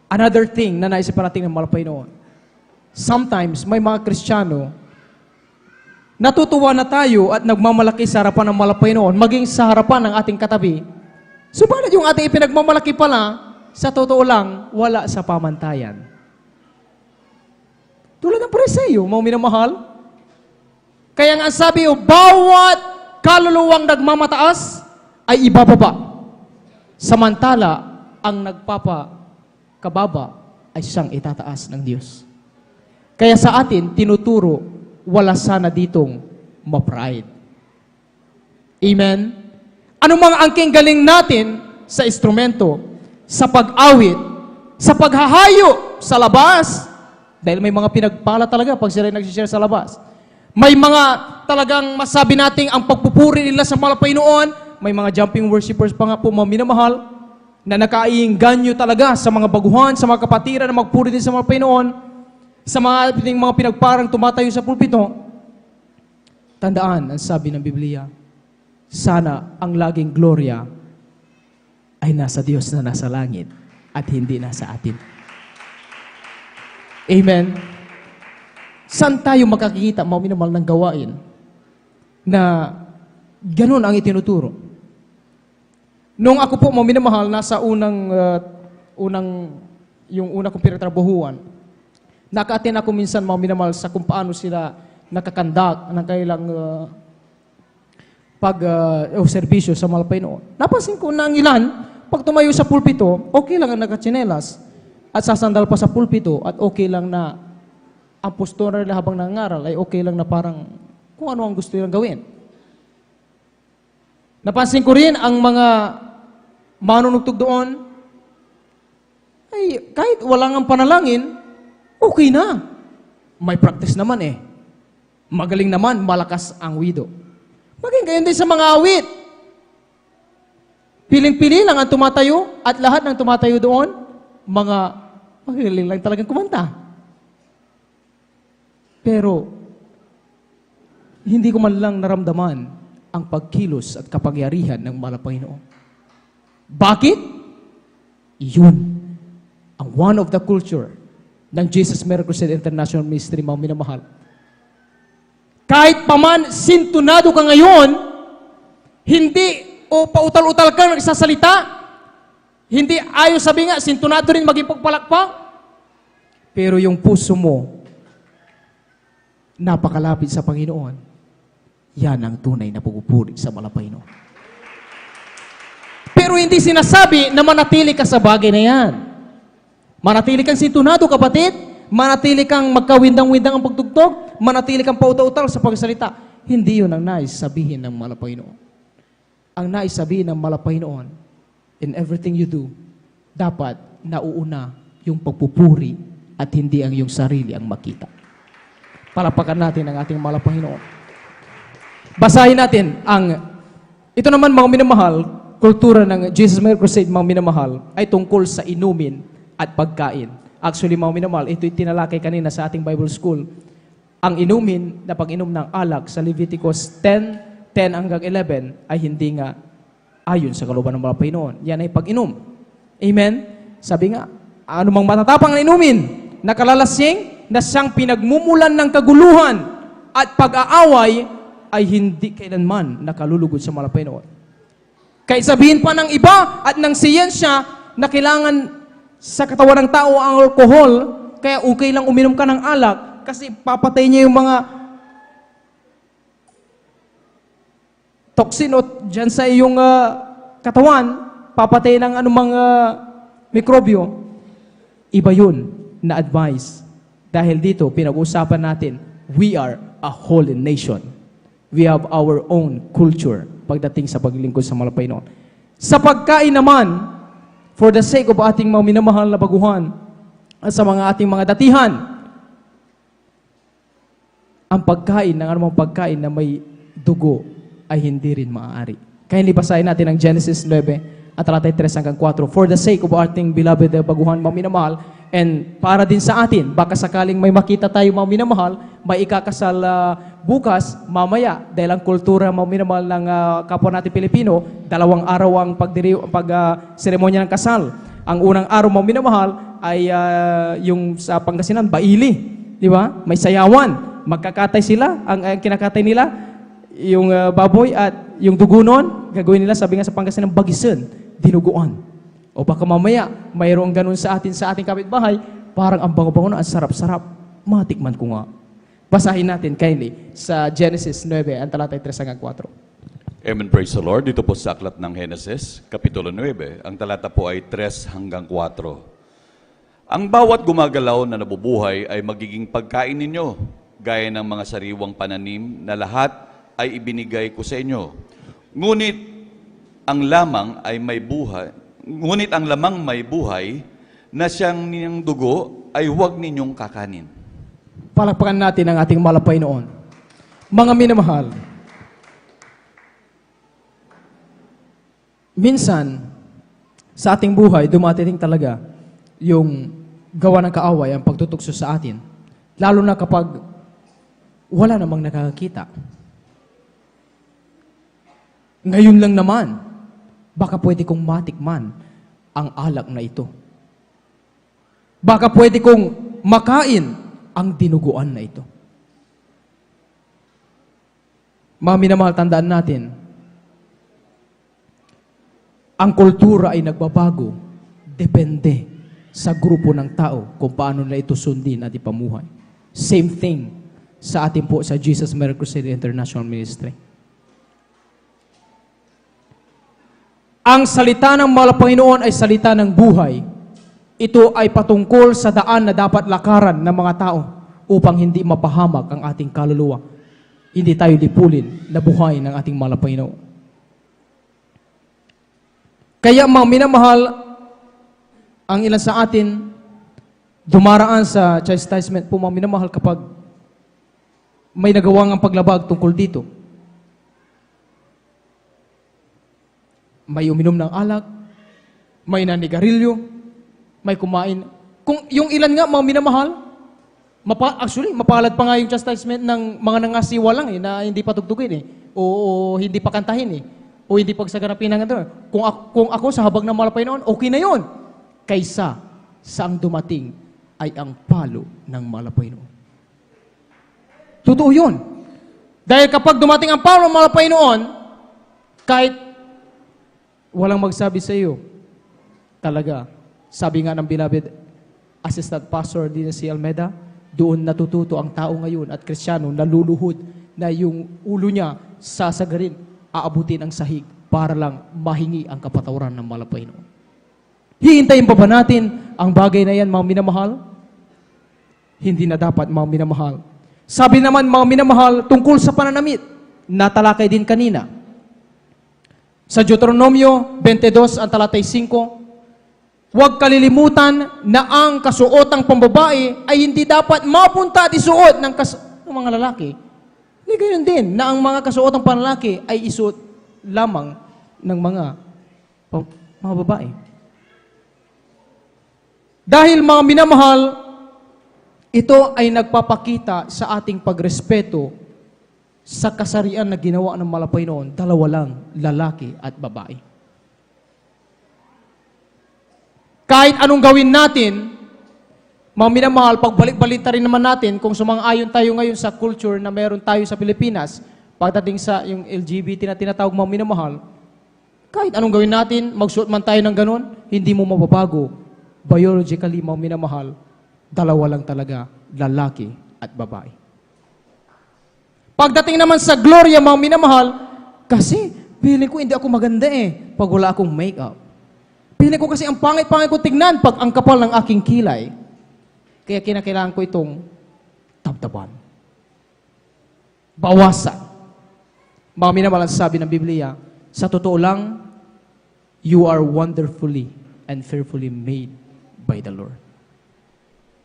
S1: another thing na naisipan natin ng mahal na Panginoon, sometimes may mga Kristiyano, natutuwa na tayo at nagmamalaki sa harapan ng mahal na Panginoon, maging sa harapan ng ating katabi. Subalit yung ating ipinagmamalaki pala, sa totoo lang, wala sa pamantayan. Tulad ng Pariseyo, mga minamahal. Kaya nga sabi, bawat kaluluwang nagmamataas ay ibababa. Samantala, ang nagpapakababa ay siyang itataas ng Diyos. Kaya sa atin, tinuturo, wala sana ditong ma-pride. Amen? Ano mga angking galing natin sa instrumento, sa pag-awit, sa paghahayo sa labas, dahil may mga pinagpala talaga pag sila nagsishare sa labas. May mga talagang masabi nating ang pagpupuri nila sa mahal na Panginoon, may mga jumping worshipers pa nga po, mga minamahal, na nakaiinganyo talaga sa mga baguhan, sa mga kapatiran na magpuri din sa mahal na Panginoon, sa mga pinagparang tumatayo sa pulpito. Tandaan, ang sabi ng Biblia, sana ang laging gloria ay nasa Diyos na nasa langit at hindi nasa atin. Amen? Saan tayo makakikita, mga minamahal, ng gawain na ganun ang itinuturo? Nung ako po, mga minamahal, nasa yung una kong pinagtrabahuan, naka-attend ako minsan, mga minamahal, sa kung paano sila nakakandak ng kailang serbisyo sa mahal na Panginoon. Napansin ko na ang ilan, pag tumayo sa pulpito, okay lang ang nakatsinelas at sasandal pa sa pulpito at okay lang na ang postura nila habang nangangaral ay okay lang na parang kung ano ang gusto nilang gawin. Napansin ko rin ang mga manunugtog doon, ay kahit walang ang panalangin, okay na. May practice naman eh. Magaling naman, malakas ang wido. Maging gayon din sa mga awit. Piling-pili lang ang tumatayo at lahat ng tumatayo doon, mga magaling lang talagang kumanta. Pero, hindi ko man lang naramdaman ang pagkilos at kapangyarihan ng mahal na Panginoon. Bakit? Yun ang one of the culture ng Jesus Miracle Crusade International Ministry, mga minamahal. Kahit paman sintunado ka ngayon, hindi o pautal-utal ka nagsasalita, hindi ayaw sabi nga, sintunado rin maging pagpalakpak, pero yung puso mo, napakalapit sa Panginoon, yan ang tunay na pagpupuri sa mahal na Panginoon. Pero hindi sinasabi na manatili ka sa bagay na yan. Manatili kang sintunado, kapatid. Manatili kang magkawindang-windang ang pagtugtog. Manatili kang pauta-utal sa pagsalita. Hindi yun ang nais sabihin ng mahal na Panginoon. Ang nais sabihin ng mahal na Panginoon, in everything you do, dapat nauuna yung pagpupuri at hindi ang iyong sarili ang makita. Palapakan natin ang ating mahal na Panginoon. Basahin natin ito naman, mga minamahal, kultura ng Jesus Miracle Crusade, mga minamahal, ay tungkol sa inumin at pagkain. Actually, mga minamahal, ito yung tinalakay kanina sa ating Bible School. ang inumin na pag-inom ng alak sa Leviticus 10:10 hanggang 11 ay hindi nga ayon sa kalooban ng mga Panginoon. Yan ay pag-inom. Amen? Sabi nga, anumang matatapang na inumin, na kalalasing, na siyang pinagmumulan ng kaguluhan at pag-aaway ay hindi kailanman nakalulugod sa mga Panginoon. Kaya sabihin pa ng iba at ng siyensya na kailangan sa katawan ng tao ang alcohol, kaya okay lang uminom ka ng alak kasi papatay niya yung mga toxin o dyan sa iyong katawan, papatay ng anumang mikrobyo. Iba yun na advice. Dahil dito, pinag-usapan natin, we are a holy nation. We have our own culture pagdating sa paglingkod sa mga Panginoon. Sa pagkain naman, for the sake of ating mga minamahal na baguhan at sa mga ating mga datihan, ang pagkain ng anumang pagkain na may dugo ay hindi rin maaari. Kaya libasahin natin ang Genesis 9 at talatay 3 hanggang 4. For the sake of ating beloved na baguhan, mga minamahal, and para din sa atin, baka sakaling may makita tayo mga minamahal, may ikakasal bukas, mamaya, dahil ang kultura mga minamahal ng kapwa natin Pilipino, 2 araw ang seremonya ng kasal. Ang unang araw mga minamahal ay yung sa Pangasinan, Baili. Di ba? May sayawan. Magkakatay sila. Ang kinakatay nila, yung baboy at yung dugo nun, gagawin nila, sabi nga sa Pangasinan, bagisan, dinuguan. O baka mamaya, mayroong ganun sa ating kapitbahay, parang ang bango-bango na, ang sarap-sarap. Matikman ko nga. Basahin natin kindly sa Genesis 9, ang talatay 3 hanggang 4.
S2: Amen, praise the Lord. Dito po sa aklat ng Genesis, Kapitulo 9, ang talata po ay 3 hanggang 4. Ang bawat gumagalaw na nabubuhay ay magiging pagkain ninyo, gaya ng mga sariwang pananim na lahat ay ibinigay ko sa inyo. Ngunit ang lamang may buhay na siyang niyang dugo ay huwag ninyong kakanin.
S1: Palakpakan natin ang ating malapay noon. Mga minamahal, minsan, sa ating buhay, dumatiting talaga yung gawa ng kaaway, ang pagtutukso sa atin. Lalo na kapag wala namang nakakakita. Ngayon lang naman, baka pwede kong matikman ang alak na ito. Baka pwede kong makain ang dinuguan na ito. Mga minamahal, tandaan natin, ang kultura ay nagbabago, depende sa grupo ng tao kung paano na ito sundin at ipamuhay. Same thing sa atin po sa Jesus Miracle Crusade International Ministry. Ang salita ng mga Panginoon ay salita ng buhay. Ito ay patungkol sa daan na dapat lakaran ng mga tao upang hindi mapahamak ang ating kaluluwa. Hindi tayo lipulin na buhay ng ating mga Panginoon. Kaya mga minamahal, ang ilan sa atin dumaraan sa chastisement po mga minamahal kapag may nagawang ang paglabag tungkol dito. May uminom ng alak, may nanigarilyo, may kumain. Kung yung ilan nga, mga minamahal, actually, mapalad pa nga yung chastisement ng mga nangasiwa lang na hindi patugtugin o hindi pakantahin o hindi pagsaganapin ng ito. Kung ako sa habag ng malapay noon, okay na yon. Kaysa sa ang dumating ay ang palo ng malapay noon. Totoo yun. Dahil kapag dumating ang palo ng malapay noon, kahit walang magsabi sa iyo, talaga, sabi nga ng beloved Assistant Pastor din si Almeda, doon natututo ang tao ngayon at Kristiyano naluluhod na yung ulo niya sasagarin, aabutin ang sahig para lang mahingi ang kapatawaran ng malapay noon. Hihintayin pa ba natin ang bagay na yan, mga minamahal? Hindi na dapat, mga minamahal. Sabi naman, mga minamahal, tungkol sa pananamit, natalakay din kanina. Sa Deuteronomio 22, ang talatay 5, huwag kalilimutan na ang kasuotang pambabae ay hindi dapat mapunta at isuot ng mga lalaki. Hindi gayon din na ang mga kasuotang panlalaki ay isuot lamang ng mga babae. Dahil mga minamahal, Ito ay nagpapakita sa ating pagrespeto sa kasarian na ginawa ng malapay noon, dalawa lang, lalaki at babae. Kahit anong gawin natin, mga minamahal, pagbalik-balita rin naman natin kung sumang-ayon tayo ngayon sa culture na meron tayo sa Pilipinas, pagdating sa yung LGBT na tinatawag mga minamahal, kahit anong gawin natin, magsuot man tayo ng ganun, hindi mo mababago. Biologically, mga minamahal, dalawa lang talaga, lalaki at babae. Pagdating naman sa gloria, mga minamahal, kasi feeling ko hindi ako maganda pag wala akong makeup. Feeling ko kasi ang pangit-pangit ko tignan pag ang kapal ng aking kilay. Kaya kinakailangan ko itong tabtaban. Bawasan. Mga minamahal, sabi ng Biblia, sa totoo lang, you are wonderfully and fearfully made by the Lord.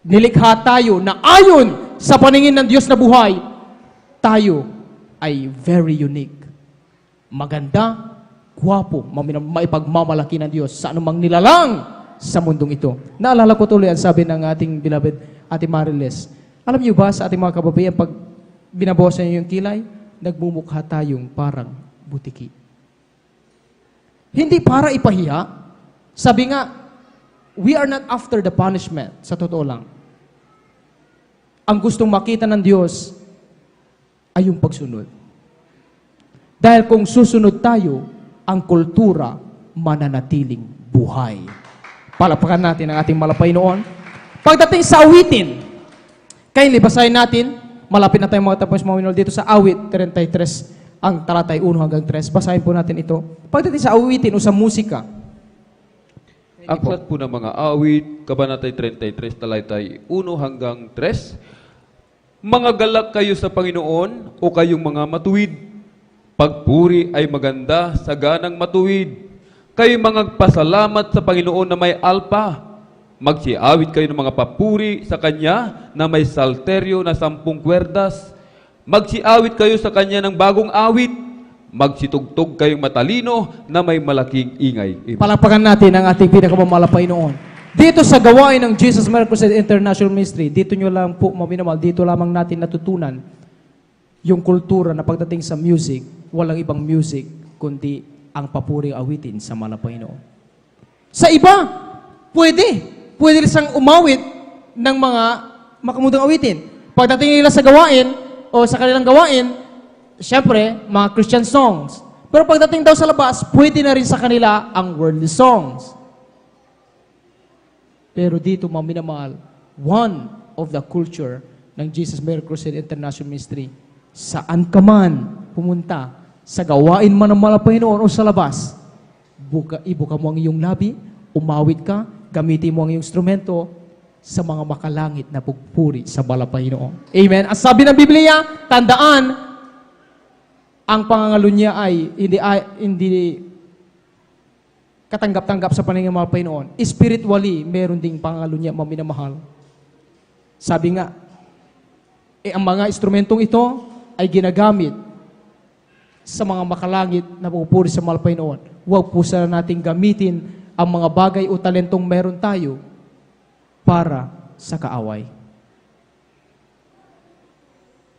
S1: Nilikha tayo na ayon sa paningin ng Diyos na buhay, tayo ay very unique. Maganda, gwapo, maipagmamalaki ng Diyos sa anumang nilalang sa mundong ito. Naalala ko tuloy ang sabi ng ating beloved Ate Mariles. Alam niyo ba sa ating mga kababayan, pag binabawasan niyo yung kilay, nagmumukha tayong parang butiki. Hindi para ipahiya. Sabi nga, we are not after the punishment. Sa totoo lang. Ang gustong makita ng Diyos ay yung pagsunod. Dahil kung susunod tayo, ang kultura mananatiling buhay. Palapakan natin ang ating malapay noon. Pagdating sa awitin, kayo libasahin natin, malapit na tayong mga tapos mga minol dito sa awit 33, ang talatay 1 hanggang 3. Basahin po natin ito. Pagdating sa awitin o sa musika,
S3: Aklat po ng mga awit, Kabanatay 33, talatay 1 hanggang 3. Mga galak kayo sa Panginoon o kayong mga matuwid. Pagpuri ay maganda sa ganang matuwid. Kayo mga pasalamat sa Panginoon na may alpa. Magsiawit kayo ng mga papuri sa Kanya na may salteryo na 10 kwerdas. Magsiawit kayo sa Kanya ng bagong awit. Magsitugtog kayong matalino na may malaking ingay.
S1: palapakan natin ang ating pinakamamalapay noon. Dito sa gawain ng Jesus Miracle Crusade International Ministry, dito nyo lang po, maminamal, dito lamang natin natutunan yung kultura na pagdating sa music, walang ibang music, kundi ang papuring awitin sa malapay noon. Sa iba, pwede siyang umawit ng mga makamudang awitin. Pagdating nila sa gawain, o sa kanilang gawain, syempre, mga Christian songs. Pero pagdating daw sa labas, pwede na rin sa kanila ang worldly songs. Pero dito, mga minamahal, one of the culture ng Jesus Miracle Crusade International Ministry, saan ka man pumunta, sa gawain man ng malapay noon o sa labas, ibuka mo ang iyong labi, umawit ka, gamitin mo ang iyong instrumento sa mga makalangit na pugpuri sa malapay noon. Amen. Ang sabi ng Biblia, tandaan, ang pangangalo niya ay hindi katanggap-tanggap sa paningin ng malapay noon. Spiritually, meron ding pangangalo niya, maminamahal. Sabi nga, ang mga instrumentong ito ay ginagamit sa mga makalangit na pupuri sa malapay noon. Huwag po sana nating gamitin ang mga bagay o talentong meron tayo para sa kaaway.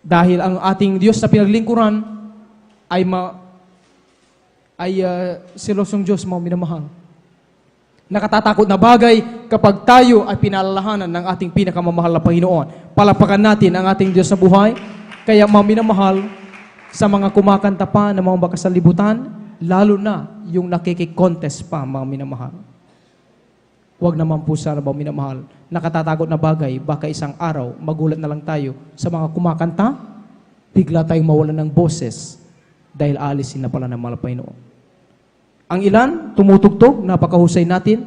S1: Dahil ang ating Diyos na pinaglingkuran ay silosong Diyos, mga minamahal. Nakatatakot na bagay kapag tayo ay pinalalahanan ng ating pinakamamahal na Panginoon. Palapakan natin ang ating Diyos na buhay. Kaya, mga minamahal, sa mga kumakanta pa ng mga bakas sa libutan, lalo na yung nakikikontest pa, mga minamahal. Huwag naman po sana, mga minamahal, nakatatakot na bagay, baka isang araw, magulat na lang tayo sa mga kumakanta, bigla tayong mawalan ng boses dahil alisin na pala ng malapay noon. Ang ilan, tumutugtog, napakahusay natin,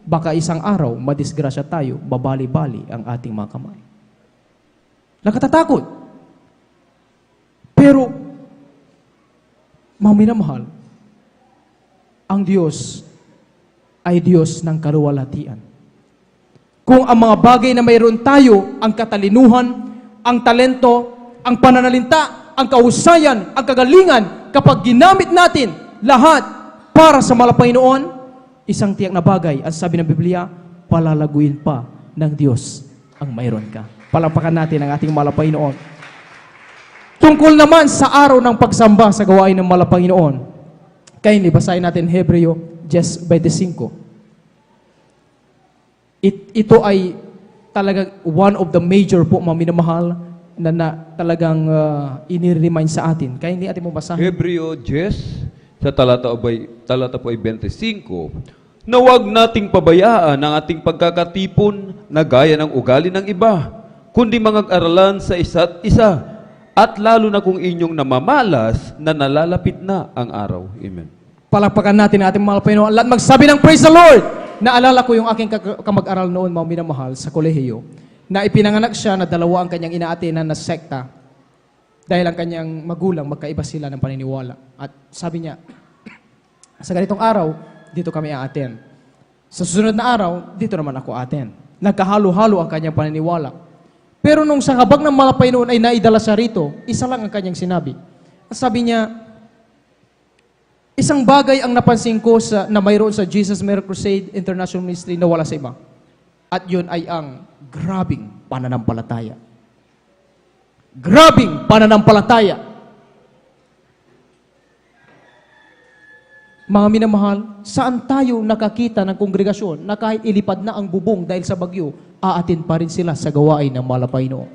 S1: baka isang araw, madisgrasya tayo, babali-bali ang ating mga kamay. Nakatatakot. Pero, mga minamahal, ang Diyos ay Diyos ng kaluwalhatian. Kung ang mga bagay na mayroon tayo, ang katalinuhan, ang talento, ang pananalinta, ang kahusayan, ang kagalingan, kapag ginamit natin lahat para sa malapay noon, isang tiyak na bagay, at sabi ng Biblia, palalaguin pa ng Diyos ang mayroon ka. Palapakan natin ang ating mahal na Panginoon. Tungkol naman sa araw ng pagsamba sa gawain ng mahal na Panginoon, kayo basahin natin Hebreo 10:25. Ito ay talagang one of the major po, mga minamahal, na talagang iniremind sa atin. Kaya hindi atin mo basahin.
S3: Hebreo 10, sa talata po ay 25, na huwag nating pabayaan ang ating pagkakatipon na gaya ng ugali ng iba, kundi mag-aralan sa isa't isa, at lalo na kung inyong namamalas na nalalapit na ang araw. Amen.
S1: Palakpakan natin ang ating mahal na Panginoon. Lahat magsabi ng praise the Lord! Naalala ko yung aking kamag-aral noon, mga minamahal, sa kolehiyo, na ipinanganak siya na dalawa ang kanyang inaatenan na sekta dahil ang kanyang magulang, magkaiba sila ng paniniwala. At sabi niya, sa ganitong araw, dito kami aaten. Sa susunod na araw, dito naman ako aaten. Nagkahalo-halo ang kanyang paniniwala. Pero nung sa habag ng malapay noon ay naidala siya rito, isa lang ang kanyang sinabi. At sabi niya, isang bagay ang napansin ko na mayroon sa Jesus Miracle Crusade International Ministry na wala sa iba. At yun ay ang grabing pananampalataya. Grabing pananampalataya. Mga minamahal, saan tayo nakakita ng kongregasyon na kahit ilipad na ang bubong dahil sa bagyo, aatin pa rin sila sa gawain ng mahal na Panginoon?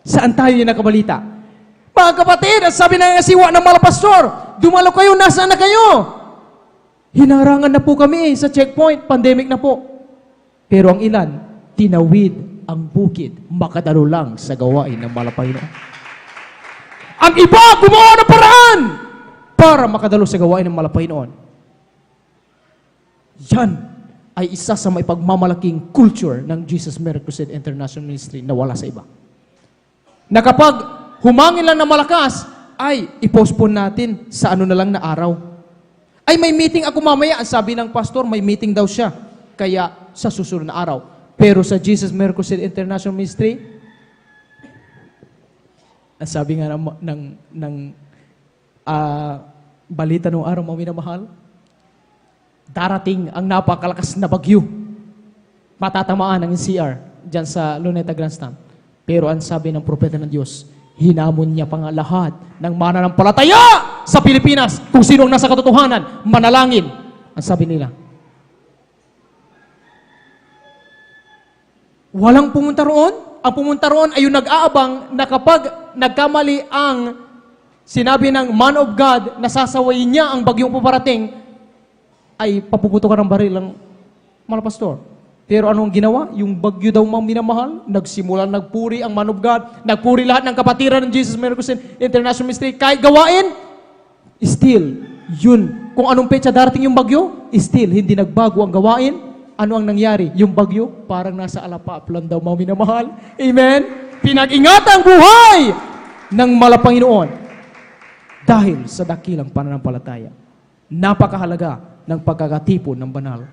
S1: Saan tayo yung nakabalita? Mga kapatid, at sabi ng asiwa ng mga pastor, dumalo kayo, nasaan na kayo? Hinarangan na po kami sa checkpoint, pandemic na po. Pero ang ilan, tinawid ang bukid, makadalo lang sa gawain ng mahal na Panginoon. Ang iba, gumawa ng paraan para makadalo sa gawain ng mahal na Panginoon. Yan ay isa sa may pagmamalaking culture ng Jesus Miracle Crusade International Ministry na wala sa iba. Na kapag humangin lang na malakas, ay i-postpone natin sa ano na lang na araw. Ay may meeting ako mamaya, ang sabi ng pastor, may meeting daw siya. Kaya sa susunod na araw. Pero sa Jesus Miracle Crusade International Ministry, ang sabi nga ng balita nung araw, mga minamahal, darating ang napakalakas na bagyo. Matatamaan ang NCR dyan sa Luneta Grandstand. Pero ang sabi ng propeta ng Diyos, hinamon niya pa nga lahat ng mananampalataya sa Pilipinas kung sino ang nasa katotohanan, manalangin. Ang sabi nila, walang pumunta roon. Ang pumunta roon ay yung nag-aabang na kapag nagkamali ang sinabi ng man of God na sasawayin niya ang bagyong paparating, ay papuputokan ng baril ng mga pastor. Pero anong ginawa? Yung bagyo daw mga minamahal, nagsimula, nagpuri ang man of God, nagpuri lahat ng kapatiran ng Jesus Miracle Crusade International Ministry. Kahit gawain, still, yun. Kung anong petsa darating yung bagyo, still, hindi nagbago ang gawain. Ano ang nangyari? Yung bagyo, parang nasa alapaplan daw mga minamahal. Amen? Pinag-ingat ang buhay ng malapanginoon dahil sa dakilang pananampalataya. Napakahalaga ng pagkakatipon ng banal.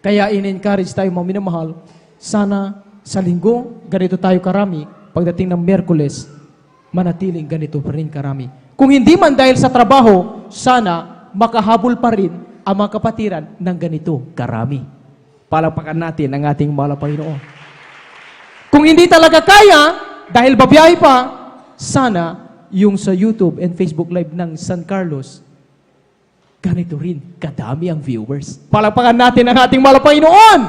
S1: Kaya in-encourage tayo mga minamahal, sana sa linggo, ganito tayo karami, pagdating ng Miyerkules, manatiling ganito pa rin karami. Kung hindi man dahil sa trabaho, sana makahabol pa rin ang mga kapatiran ng ganito karami. Palakpakan natin ang ating mahal na Panginoon. Kung hindi talaga kaya, dahil babiyahe pa, sana yung sa YouTube and Facebook Live ng San Carlos, ganito rin, kadami ang viewers. Palakpakan natin ang ating mahal na Panginoon.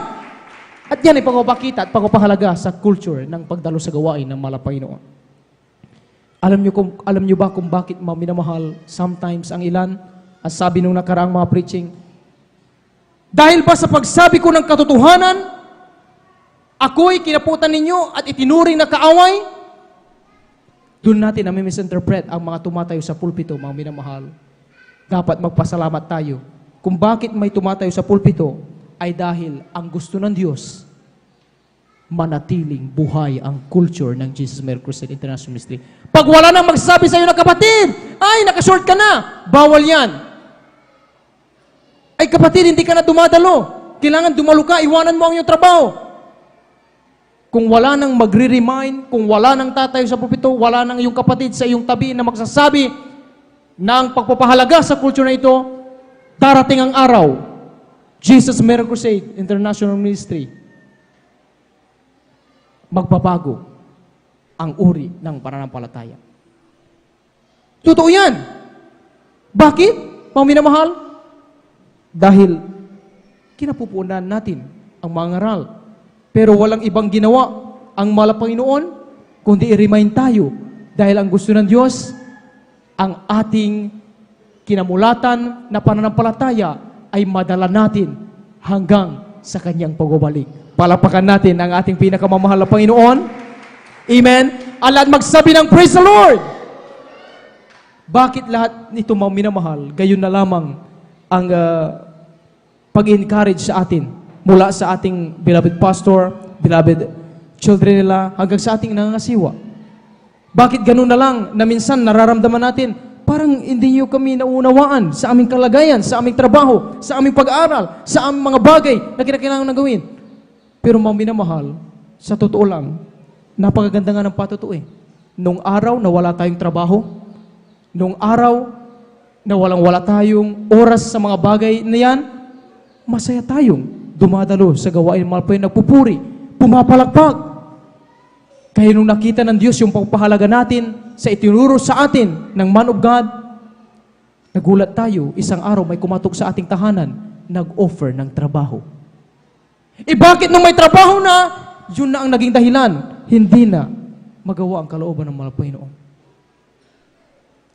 S1: At yan ay pagpapakita at pagpapahalaga sa culture ng pagdalo sa gawain ng mahal na Panginoon. Alam niyo ba kung bakit minamahal sometimes ang ilan? At sabi nung nakaraang mga preaching, dahil ba sa pagsabi ko ng katotohanan, ako'y kinaputan ninyo at itinuring na kaaway? Doon natin na misinterpret ang mga tumatayo sa pulpito, mga minamahal. Dapat magpasalamat tayo. Kung bakit may tumatayo sa pulpito, ay dahil ang gusto ng Diyos, manatiling buhay ang culture ng Jesus Miracle Crusade International Ministry. Pag wala nang magsabi sa iyo na kapatid, ay nakashort ka na, bawal yan. Ay kapatid, hindi ka na dumadalo. Kailangan dumalo ka, iwanan mo ang iyong trabaho. Kung wala nang magre-remind, kung wala nang tatayo sa pulpito, wala nang iyong kapatid sa iyong tabi na magsasabi ng pagpapahalaga sa culture na ito, darating ang araw, Jesus Miracle Crusade International Ministry, magbabago ang uri ng pananampalataya. Totoo yan. Bakit, mga minamahal? Dahil kinapupunan natin ang mga ngaral. Pero walang ibang ginawa ang Panginoon, kundi i-remind tayo dahil ang gusto ng Diyos, ang ating kinamulatan na pananampalataya ay madala natin hanggang sa Kanyang pagbabalik. Palapakan natin ang ating pinakamamahal na Panginoon. Amen. At magsabi ng praise the Lord. Bakit lahat nito, mga minamahal, gayon na lamang ang pag-encourage sa atin mula sa ating beloved pastor, beloved children nila, hanggang sa ating nangangasiwa? Bakit ganun na lang na minsan nararamdaman natin, parang hindi niyo kami naunawaan sa aming kalagayan, sa aming trabaho, sa aming pag-aaral, sa aming mga bagay na kinakailangan na gawin? Pero mga minamahal, sa totoo lang, napakaganda nga ng patuto eh. Nung araw na wala tayong trabaho, nung araw na wala tayong oras sa mga bagay na yan, masaya tayong dumadalo sa gawain ng Panginoon, nagpupuri, pumapalakpak. Kaya nung nakita ng Diyos yung pagpahalaga natin sa itinuro sa atin ng man of God, nagulat tayo, isang araw may kumatok sa ating tahanan, nag-offer ng trabaho. Bakit nung may trabaho na, yun na ang naging dahilan, hindi na magawa ang kalooban ng Panginoon.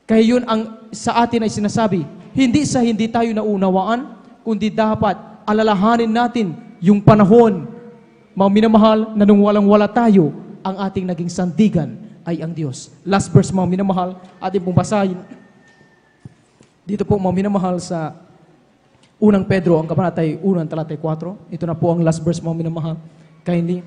S1: Kaya yun ang sa atin ay sinasabi, hindi sa hindi tayo naunawaan, kundi dapat alalahanin natin yung panahon, mga minamahal, na nung walang-wala tayo, ang ating naging sandigan ay ang Diyos. Last verse, mga minamahal, ating pong basahin. Dito po, mga minamahal, sa unang Pedro, ang kabanatay 1, talatay 4. Ito na po ang last verse, mga minamahal. Kindly.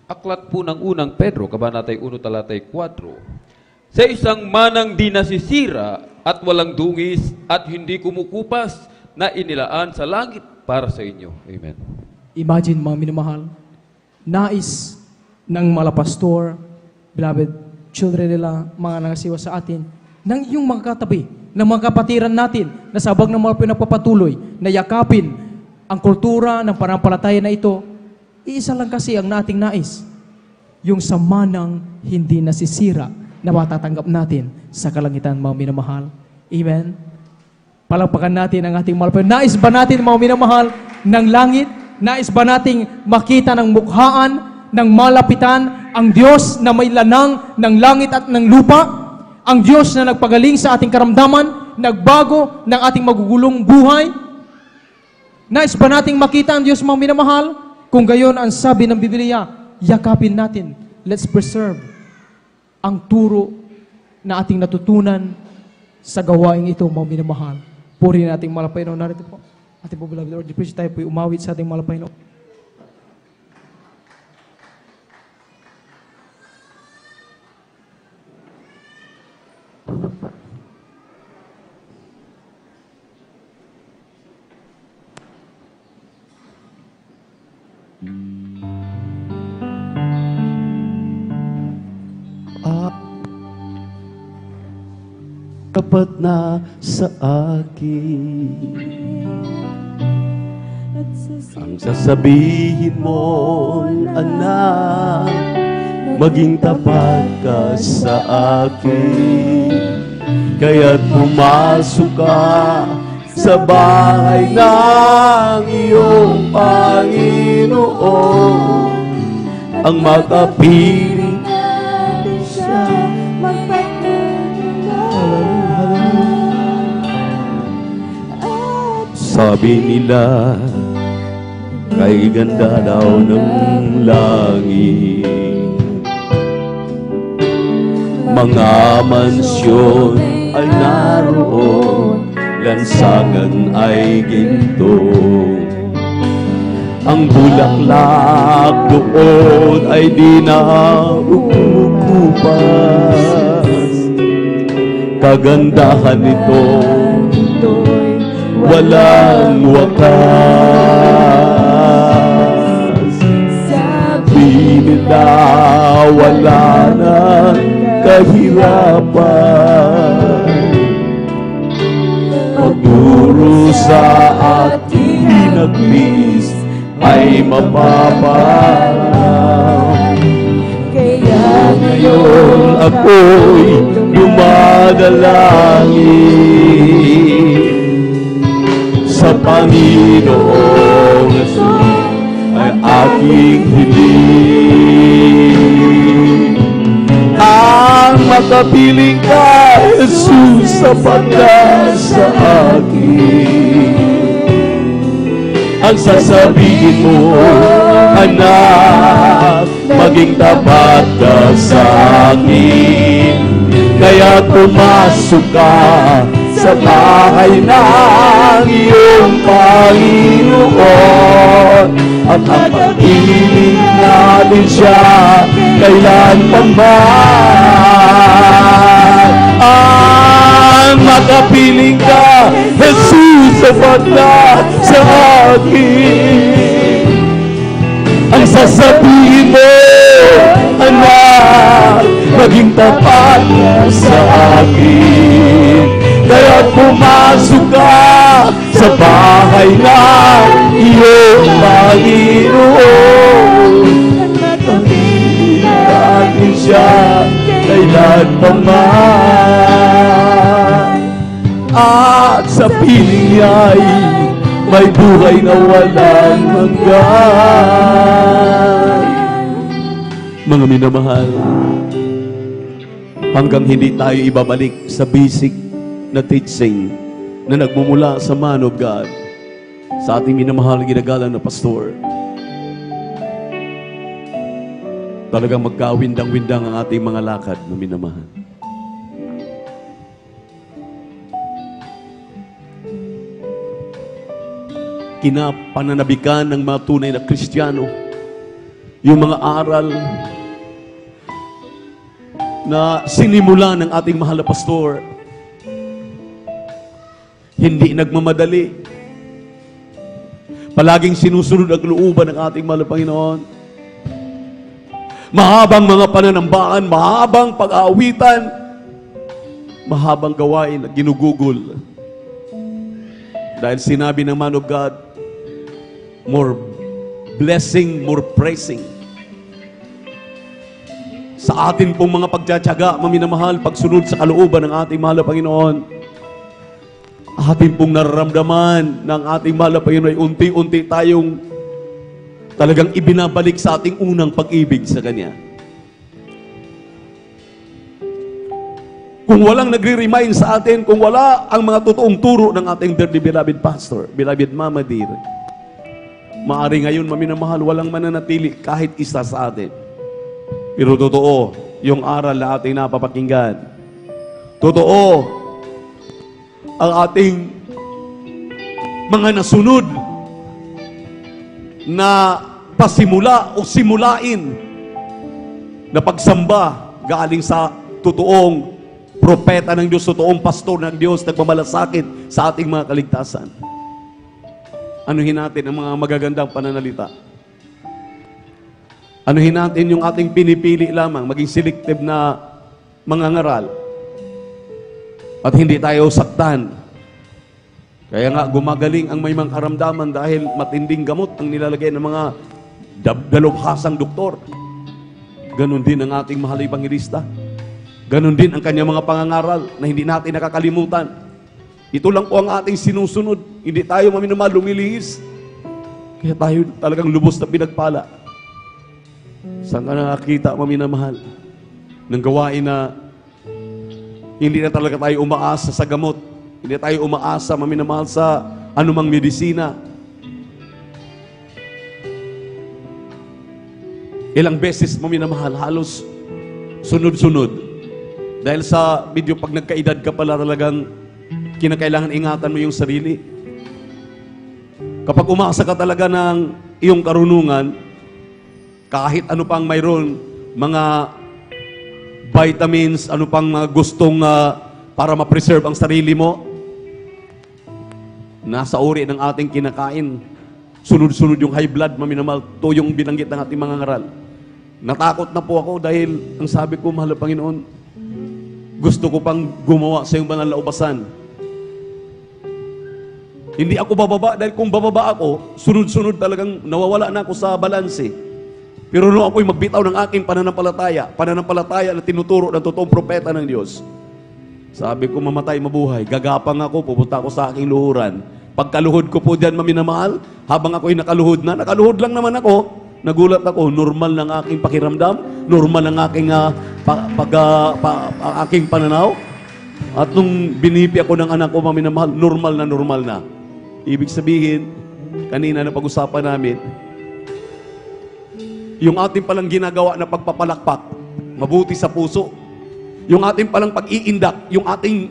S3: Aklat po ng unang Pedro, kabanatay 1, talatay 4. Sa isang manang di nasisira at walang dungis at hindi kumukupas na inilaan sa langit para sa inyo. Amen.
S1: Imagine, mga minamahal, nais ng mga pastor, beloved children nila, mga nangasiwa sa atin, ng iyong mga katabi, ng mga kapatiran natin, na sabag ng mga pinagpapatuloy, na yakapin ang kultura ng panampalataya na ito. Iisa lang kasi ang nating nais, yung sa manang hindi nasisira na matatanggap natin sa kalangitan, mga minamahal. Amen? Palakpakan natin ang ating mahal. Nais ba natin, mga minamahal, ng langit? Nais ba nating makita ng mukhaan, ng malapitan, ang Diyos na may lanang ng langit at ng lupa? Ang Diyos na nagpagaling sa ating karamdaman, nagbago ng ating magugulong buhay? Nais ba nating makita ang Diyos, mga minamahal? Kung gayon ang sabi ng Biblia, yakapin natin. Let's preserve ang turo na ating natutunan sa gawain ito, mga minamahal. Purihin nating mahal na Panginoon. Narito po, ating po, beloved Lord, please tayo po umawit sa ating mahal na Panginoon.
S4: Tapat na sa akin ang sasabihin mo, anak, maging tapat ka sa akin. Kaya't pumasok ka sa bahay ng iyong Panginoon, ang makapiling natin siya sabi nila, kay ganda daw ng langit. Mga mansyon ay naroon, lansangan ay ginto. Ang bulaklak doon ay di na ukukupas. Kagandahan nito walang wakas. Sabi nila wala na kahirapan. Pagduro sa ating hinaglis ay mapaparaw. Kaya ngayon ako'y dumadalangin sa Panginoong Jesus ay aking hiling. Ang makapiling ka, Jesus, sapat na sa akin. Ang sasabihin mo, anak, maging tapat ka sa akin. Kaya pumasok ka sa bahay ng iyong Panginoon. At ang pag-ibig natin siya kailan pa man. Ang makapiling ka, Jesus, sapat na sa akin. Ang sasabihin mo, anak, maging tapat sa akin. Kaya pumasok ka sa bahay ng iyong Panginoon. Pag-ibig natin siya kailan pa man. At sa piling niya'y may buhay na walang hanggan. Mga minamahal, hanggang hindi tayo ibabalik sa basic na teaching na nagmumula sa man of God, sa ating minamahal ginagalang na pastor, talagang magkawindang-windang ang ating mga lakad na minamahal. Kinapananabikan ng mga tunay na Kristiyano yung mga aral na sinimula ng ating mahal na pastor. Hindi nagmamadali. Palaging sinusunod ang looban ng ating mahal na Panginoon. Mahabang mga pananambahan, mahabang pag-aawitan, mahabang gawain na ginugugol. Dahil sinabi ng man of God, more blessing, more praising. Sa atin pong mga pagtsatsaga, maminamahal, pagsunod sa kalooban ng ating mahal na Panginoon, atin pong nararamdaman ng ating mahal na Panginoon ay unti-unti tayong talagang ibinabalik sa ating unang pag-ibig sa Kanya. Kung walang nagre-remind sa atin, kung wala ang mga totoong turo ng ating dearly beloved pastor, beloved Mama Dear, maari ngayon, maminamahal, walang mananatili kahit isa sa atin. Pero totoo, yung aral na ating napapakinggan. Totoo, ang ating mga nasunod na pasimula o simulain na pagsamba galing sa totoong propeta ng Diyos, totoong pastor ng Diyos, nagmamalasakit sa ating mga kaligtasan. Anuhin natin ang mga magagandang pananalita. Anuhin natin yung ating pinipili lamang, maging selective na mga ngaral. At hindi tayo saktan. Kaya nga gumagaling ang may mga karamdaman dahil matinding gamot ang nilalagay ng mga dalubhasang doktor. Ganon din ang ating mahal na Ebanghelista. Ganon din ang kanyang mga pangangaral na hindi natin nakakalimutan. Ito lang po ang ating sinusunod. Hindi tayo maminamahal lumilihis. Kaya tayo talagang lubos na pinagpala. Saan ka nakakita, maminamahal, ng gawain na hindi na talaga tayo umaasa sa gamot. Hindi tayo umaasa, maminamahal, sa anumang medisina. Ilang beses, maminamahal, halos sunod-sunod. Dahil sa video, pag nagkaedad ka pala, talagang kinakailangan ingatan mo yung sarili. Kapag umaasa ka talaga ng iyong karunungan, kahit ano pang mayroon, mga vitamins, ano pang gustong para ma-preserve ang sarili mo, nasa uri ng ating kinakain. Sunod-sunod yung high blood, maminamahal, to yung binanggit ng ating mga ngaral. Natakot na po ako dahil ang sabi ko, mahal na Panginoon, gusto ko pang gumawa sa iyong banal na ubasan. Hindi ako bababa dahil kung bababa ako, sunod-sunod talagang nawawala na ako sa balanse. Pero nung ako'y magbitaw ng aking pananampalataya na tinuturo ng totoong propeta ng Diyos, sabi ko, mamatay, mabuhay, gagapang ako, pupunta ako sa aking luhuran. Pagkaluhod ko po dyan, maminamahal, habang ako'y nakaluhod lang naman ako, nagulat ako, normal ng aking pakiramdam, normal ng aking, aking pananaw. At nung binipi ako ng anak ko, maminamahal, normal na. Ibig sabihin, kanina na pag-usapan namin, yung ating palang ginagawa na pagpapalakpak, mabuti sa puso. Yung ating palang pag-iindak, yung ating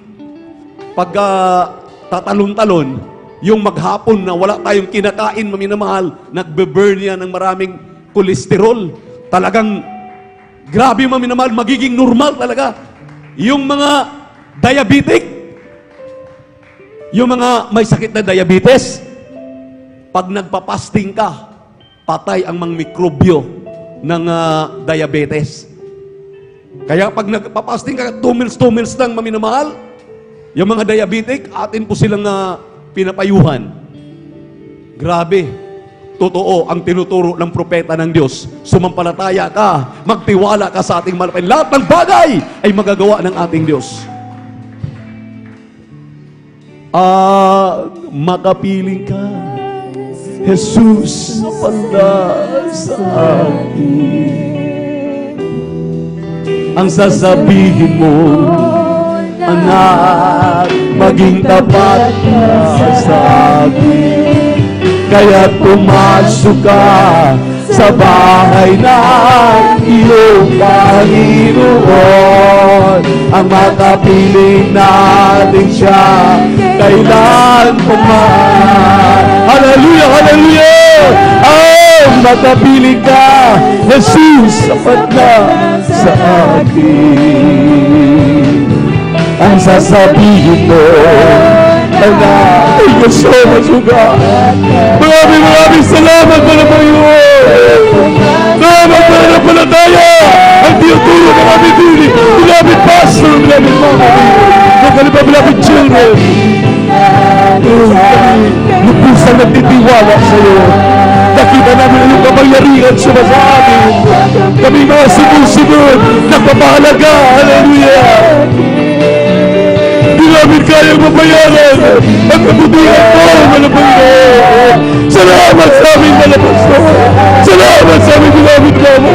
S4: pagtatalon-talon, yung maghapon na wala tayong kinakain, maminamahal, nagbe-burn yan ng maraming kolesterol. Talagang, grabe maminamahal, magiging normal talaga. Yung mga diabetic, yung mga may sakit na diabetes, pag nagpapasting ka, patay ang mga mikrobyo ng diabetes. Kaya pag nagpapasting ka, 2 meals lang maminamahal, yung mga diabetic, atin po silang pinapayuhan. Grabe. Totoo ang tinuturo ng propeta ng Diyos. Sumampalataya ka, magtiwala ka sa ating malapit. Lahat ng bagay ay magagawa ng ating Diyos. Makapiling ka, Jesus, panda sa akin. Ang sasabihin mo, anak, maging tapat ka sa akin. Kaya pumasok ka sa bahay ng iyong Panginoon. Ang makapiling natin siya kailan puman. Hallelujah, hallelujah! Makapiling ka, Jesus, sapat na sa akin. Ang sasabihin mo, anak, thank you so much, God. Maraming salamat pala po yun. Salamat pala na pala tayo. Ang tinuturo ng aming dili. Beloved pastor, beloved mama, beloved children. Lubusang nagtitiwala sa iyo. Nakita namin ang iyong kapangyarihan sa amin. Kami mga sumusunod, nagpapahalaga. Hallelujah. Di namin kayang mabayaran ang kabutihan mo, Panginoon. Salamat sa aming Pastor. Salamat sa aming beloved mama.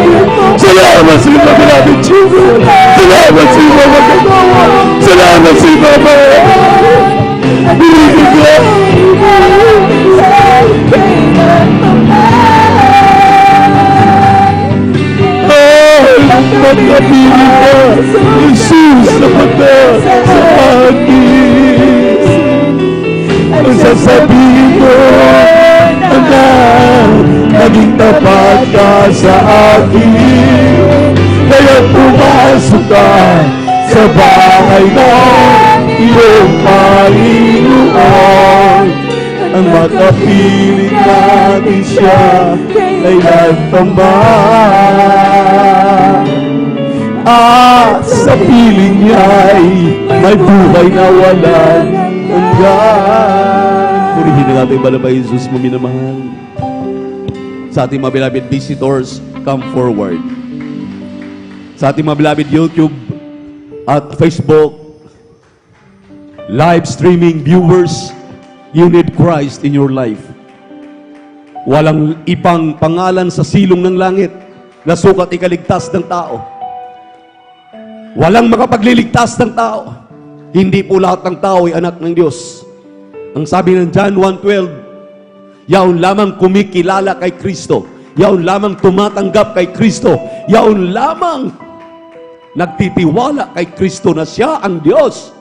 S4: Salamat sa aming beloved children. Salamat sa aming mga kagawa. Salamat sa aming mga Bibig ko. Magkapiling ka, Jesus, sapat na sa akin. Ang sasabihin mo, anak, naging tapat ka sa akin. Kaya pumasok ka sa bahay ng iyong Panginoon. Ang makapiling natin siya ay nagtambang. Sa piling niya'y may buhay na walang hanggan. Purihin na natin ba Jesus mo minamahal? Sa ating mga beloved visitors, come forward. Sa ating mga beloved YouTube at Facebook live streaming viewers, you need Christ in your life. Walang ibang pangalan sa silong ng langit na sukat ikaligtas ng tao. Walang makapagliligtas ng tao. Hindi po lahat ng tao ay anak ng Diyos. Ang sabi ng John 1:12, yaon lamang kumikilala kay Kristo, yaon lamang tumatanggap kay Kristo, yaon lamang nagtitiwala kay Kristo na siya ang Diyos,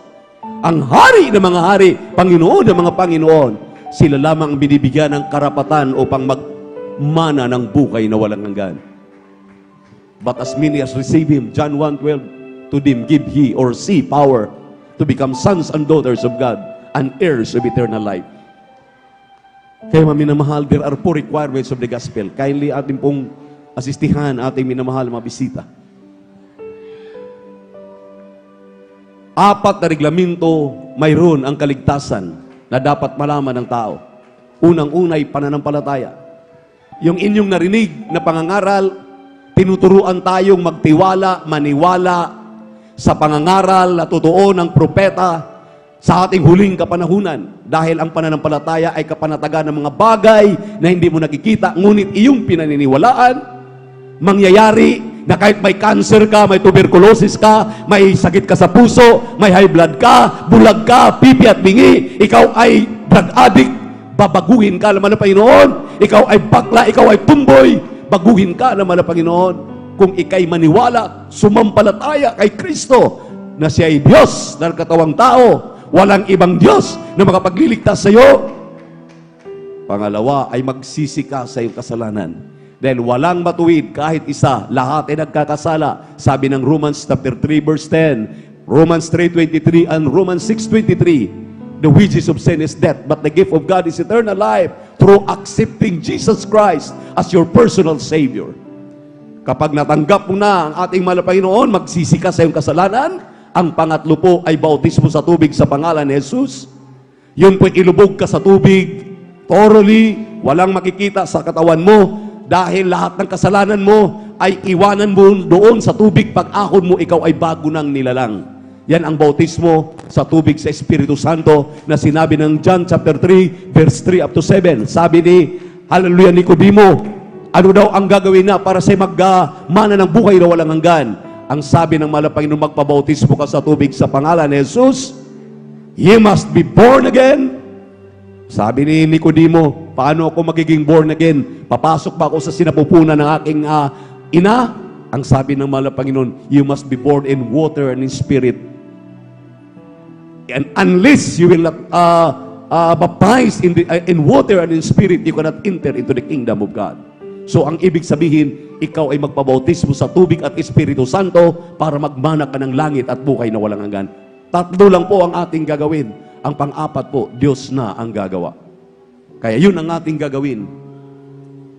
S4: ang hari ng mga hari, Panginoon ng mga Panginoon. Sila lamang ang binibigyan ng karapatan upang magmana ng buhay na walang hanggan. But as many as receive Him, John 1:12, to them give He or see power to become sons and daughters of God and heirs of eternal life. Kaya minamahal, there are 4 requirements of the gospel. Kindly ating pong asistihan ating minamahal mga bisita. 4 na reglamento mayroon ang kaligtasan na dapat malaman ng tao. Unang-unay, pananampalataya. Yung inyong narinig na pangangaral, tinuturuan tayong magtiwala, maniwala sa pangangaral na totoo ng propeta sa ating huling kapanahunan. Dahil ang pananampalataya ay kapanatagan ng mga bagay na hindi mo nakikita, ngunit iyong pinaniniwalaan, mangyayari na kahit may cancer ka, may tuberculosis ka, may sakit ka sa puso, may high blood ka, bulag ka, pipi at bingi, ikaw ay drug addict, babaguhin ka naman ng Panginoon. Ikaw ay bakla, ikaw ay tumboy, baguhin ka naman ng Panginoon. Kung ikay maniwala, sumampalataya kay Kristo na siya ay Diyos na katawang tao, walang ibang Diyos na makapagliligtas sa iyo. Pangalawa ay magsisi ka sa iyong kasalanan. Dahil walang matuwid kahit isa, lahat ay nagkakasala. Sabi ng Romans chapter 3 verse 10, Romans 3:23 and Romans 6:23, the wages of sin is death, but the gift of God is eternal life through accepting Jesus Christ as your personal Savior. Kapag natanggap mo na ang ating mahal na Panginoon, magsisi ka sa iyong kasalanan. Ang pangatlo po ay bautismo sa tubig sa pangalan ni Jesus. Yun po'y ilubog ka sa tubig, thoroughly, walang makikita sa katawan mo, dahil lahat ng kasalanan mo ay iwanan mo doon sa tubig. Pag ahon mo, ikaw ay bago ng nilalang. Yan ang bautismo sa tubig sa Espiritu Santo na sinabi ng John chapter 3, verse 3 up to 7. Sabi ni, hallelujah, Nicodemo, ano daw ang gagawin na para sa magmana ng buhay na walang hanggan? Ang sabi ng mahal na Panginoon, magpabautismo ka sa tubig sa pangalan ni Jesus. You must be born again. Sabi ni Nicodemo, paano ako magiging born again? Papasok ba ako sa sinapupunan ng aking ina? Ang sabi ng mahal na Panginoon, you must be born in water and in spirit. And unless you will not baptize in water and in spirit, you cannot enter into the kingdom of God. So ang ibig sabihin, ikaw ay magpabautismo sa tubig at Espiritu Santo para magmana ka ng langit at buhay na walang hanggan. Tatlo lang po ang ating gagawin. Ang pang-apat po, Diyos na ang gagawa. Kaya yun ang ating gagawin.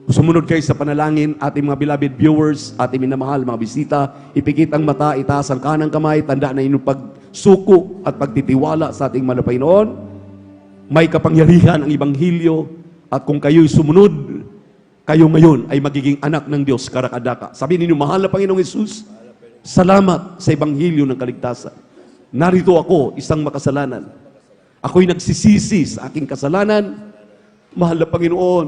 S4: Sumunod kayo sa panalangin, ating mga beloved viewers, ating minamahal, mga bisita, ipikit ang mata, itaas ang kanang kamay, tanda na inyong pagsuko at pagtitiwala sa ating mahal na Panginoon. May kapangyarihan ang Ibanghilyo, at kung kayo'y sumunod, kayo ngayon ay magiging anak ng Diyos, karakadaka. Sabi ninyo, mahal na Panginoong Jesus, salamat sa Ibanghilyo ng kaligtasan. Narito ako, isang makasalanan. Ako'y nagsisisi sa aking kasalanan. Mahal na Panginoon,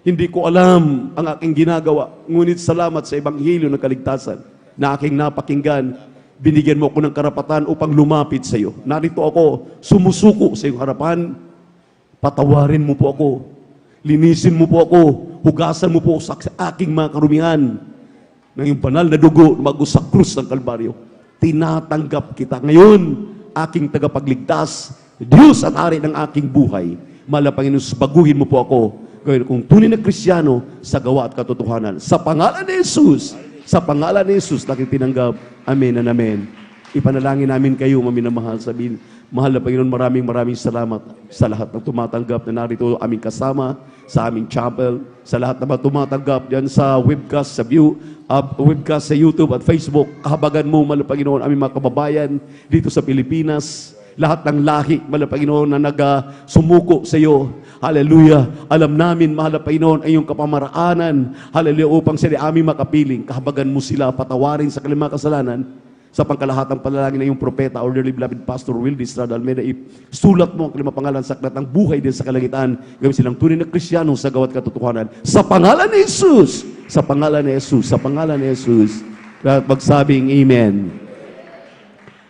S4: hindi ko alam ang aking ginagawa. Ngunit salamat sa Ebanghilyo ng kaligtasan na aking napakinggan. Binigyan mo ako ng karapatan upang lumapit sa iyo. Narito ako, sumusuko sa iyong harapan. Patawarin mo po ako. Linisin mo po ako. Hugasan mo po sa aking mga karumihan. Ng iyong banal na dugo na sa krus ng Kalbaryo. Tinatanggap kita ngayon, aking tagapagligtas, Diyos at Ari ng aking buhay. Mahal na Panginoon, baguhin mo po ako. Gawin kung tunay na Kristiyano sa gawa at katotohanan. Sa pangalan ni Jesus, sa pangalan ni Jesus, naking tinanggap. Amen and amen. Ipanalangin namin kayo, maminamahal, sabihin, mahal na Panginoon, maraming salamat sa lahat ng tumatanggap na narito aming kasama, sa aming chapel, sa lahat na tumatanggap diyan sa webcast, sa webcast sa YouTube at Facebook. Kahabagan mo, mahal na Panginoon, aming mga kababayan dito sa Pilipinas, lahat ng lahi, mahal na Panginoon, na sumuko sa iyo. Hallelujah. Alam namin, mahal na Panginoon, ay iyong kapamaraanan. Hallelujah, upang sila aming makapiling. Kahabagan mo sila, patawarin sa kanilang mga kasalanan. Sa pangkalahatang panalangin na iyong propeta, or dearly beloved Pastor Wildy Estrada Almeida, sulat mo ang kanilang pangalan sa aklat ng buhay din sa kalangitan. Gawin silang tunay na Kristiyano sa gawat katotohanan. Sa pangalan ni Jesus! Sa pangalan ni Jesus! Sa pangalan ni Jesus! At magsabing Amen.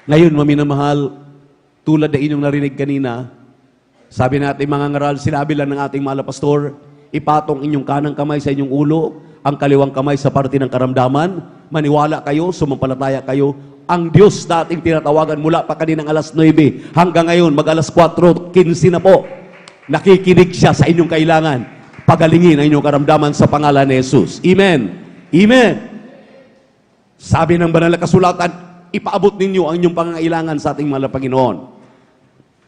S4: Ngayon, maminamahal, tulad na inyong narinig kanina, sabi natin mga ngaral, sinabi lang ng ating mahal na pastor, ipatong inyong kanang kamay sa inyong ulo, ang kaliwang kamay sa parte ng karamdaman, maniwala kayo, sumampalataya kayo, ang Diyos na ating tinatawagan mula pa kaninang alas 9, hanggang ngayon, mag-alas 4:15 na po, nakikinig siya sa inyong kailangan, pagalingin ang inyong karamdaman sa pangalan ni Jesus. Amen. Amen. Sabi ng banal na kasulatan, ipaabot ninyo ang inyong pangangailangan sa ating mahal na Panginoon.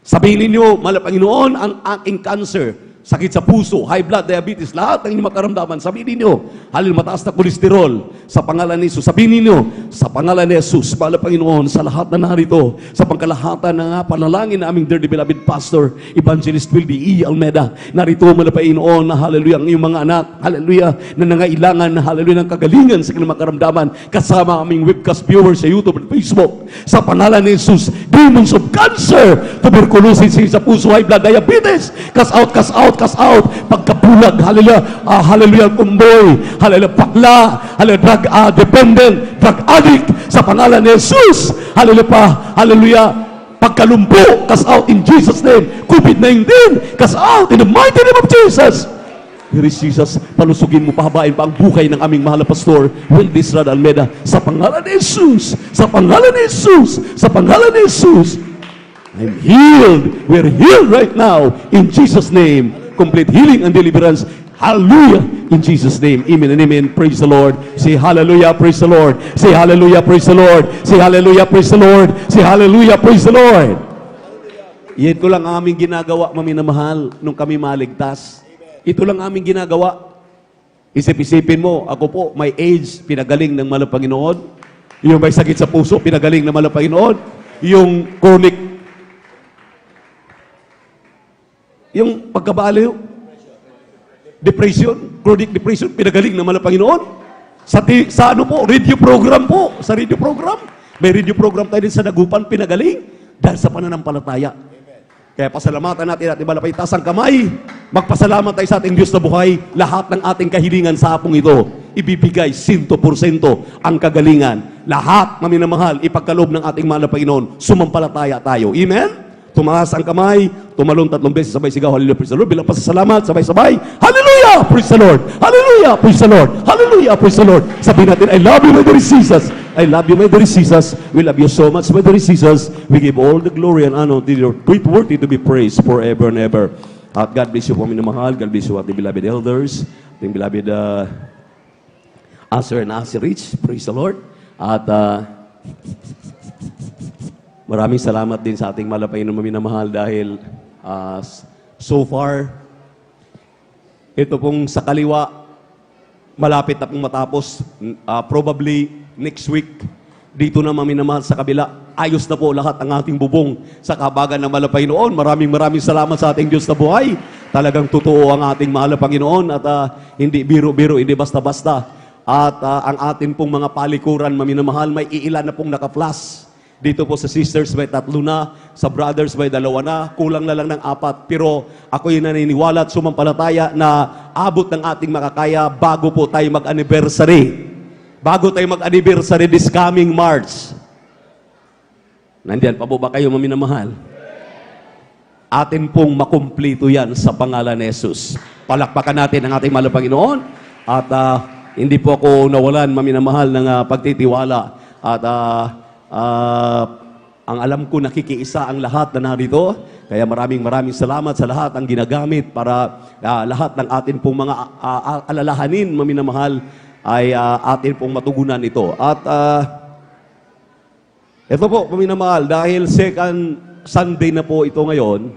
S4: Sabihin ninyo, mahal na Panginoon, ang aking cancer, sakit sa puso, high blood, diabetes, lahat ng inyong makaramdaman, sabihin ninyo, halil mataas na kolesterol, sa pangalan ni Jesus, sabihin ninyo, sa pangalan ni Jesus, mahal na Panginoon, sa lahat na narito, sa pangkalahatan ng panalangin na aming dearly beloved pastor, Evangelist Wildy E. Almeida, narito mahal na Panginoon, na hallelujah, ang iyong mga anak, hallelujah, na nangailangan, na hallelujah, ng kagalingan sa kanilang makaramdaman, kasama aming webcast viewers sa YouTube at Facebook, sa pangalan ni Jesus, demons of cancer, tuberculosis, sa puso, high blood, diabetes, cast out, cast out, cast out, pagkabulag, hallelujah, hallelujah, kumboy, hallelujah, bakla, hallelujah, drug dependent, drug addict, sa pangalan ni Jesus, hallelujah pa, hallelujah, pagkalumpo, cast out in Jesus' name, COVID-19, cast out in the mighty name of Jesus. Here is Jesus, palusugin mo, pahabain pa ang buhay ng aming mahal na pastor, Wildy Estrada Almeida, sa pangalan ni Jesus, sa pangalan ni Jesus, sa pangalan ni Jesus. I'm healed. We're healed right now. In Jesus' name. Complete healing and deliverance. Hallelujah. In Jesus' name. Amen and amen. Praise the Lord. Say hallelujah. Praise the Lord. Say hallelujah. Praise the Lord. Say hallelujah. Praise the Lord. Say hallelujah. Praise the Lord. Yan ko lang ang aming ginagawa, maminamahal, nung kami maligtas. Ito lang aming ginagawa. Isip-isipin mo, ako po, may AIDS, pinagaling ng mahal na Panginoon. Yung may sakit sa puso, pinagaling ng mahal na Panginoon. Yung chronic, yung pagkabaliw, depression, chronic depression, pinagaling ng mahal na Panginoon. Sa ano po, radio program po, sa radio program. May radio program tayo din sa Dagupan, pinagaling dahil sa pananampalataya. Kaya pasalamatan natin at ibalapay taas ang kamay. Magpasalamat tayo sa ating Diyos na buhay. Lahat ng ating kahilingan sa hapong ito, ibibigay 100% ang kagalingan. Lahat na minamahal, ipagkaloob ng ating mahal na Panginoon, sumampalataya tayo. Amen? Tumaas ang kamay, tumalon 3 beses, sabay sigaw, hallelujah, praise the Lord. Bilang pasasalamat, sabay-sabay, hallelujah, praise the Lord, hallelujah, praise the Lord, hallelujah, praise the Lord. Sabihin natin, I love you, my dear Jesus. I love you, my dear Jesus. We love you so much, my dear Jesus. We give all the glory and honor to your great worthy to be praised forever and ever. At God bless you po, minamahal. God bless you, ating beloved elders, ating beloved Aser and Aser Rich. Praise the Lord. At maraming salamat din sa ating malapay na minamahal dahil so far, ito pong sa kaliwa, malapit na pong matapos. Probably next week, dito na minamahal sa kabila. Ayos na po lahat ang ating bubong sa kabagan ng malapay noon. Maraming salamat sa ating Diyos na buhay. Talagang totoo ang ating mahal na Panginoon at hindi biro-biro, hindi basta-basta. At ang ating pong mga palikuran, maminamahal, may iilan na pong naka-flash. Dito po sa sisters may 3 na, sa brothers may 2 na, kulang na lang ng 4. Pero ako'y naniniwala at sumampalataya na abot ng ating makakaya bago po tayo mag-anniversary. Bago tayo mag-anniversary this coming March. Nandiyan pa po ba kayo, maminamahal? Atin pong makumplito yan sa pangalan ni Jesus. Palakpakan natin ang ating mahal na Panginoon. At hindi po ako nawalan, maminamahal, ng pagtitiwala. At ang alam ko, nakikiisa ang lahat na narito. Kaya maraming salamat sa lahat ang ginagamit para lahat ng atin pong mga alalahanin, maminamahal, ay atin pong matugunan ito. At ito po, maminamahal, dahil second Sunday na po ito ngayon,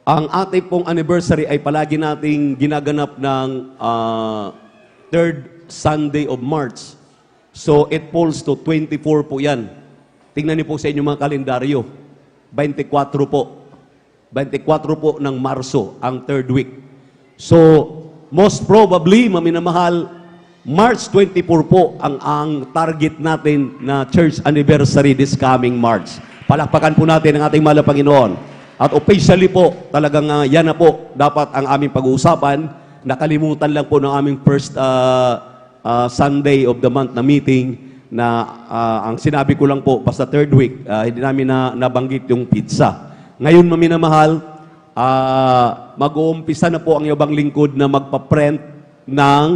S4: ang ating pong anniversary ay palagi nating ginaganap ng third Sunday of March. So, it falls to 24 po yan. Tingnan niyo po sa inyong mga kalendaryo. 24 po. 24 po ng Marso, ang third week. So, most probably, maminamahal, March 24 po ang target natin na church anniversary this coming March. Palakpakan po natin ang ating mahal na Panginoon. At officially po, talagang yan na po dapat ang aming pag-uusapan. Nakalimutan lang po ng aming first Sunday of the month na meeting na ang sinabi ko lang po, basta third week, hindi namin nabanggit yung pizza. Ngayon, maminamahal, mag-uumpisa na po ang ibang lingkod na magpa-print ng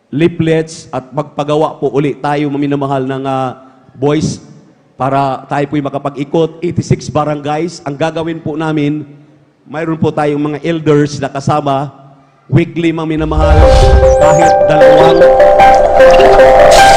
S4: leaflets at magpagawa po uli tayo, maminamahal, ng voice para tayo po'y makapag-ikot. 86 barangays. Ang gagawin po namin, mayroon po tayong mga elders na kasama, weekly, maminamahal, kahit 2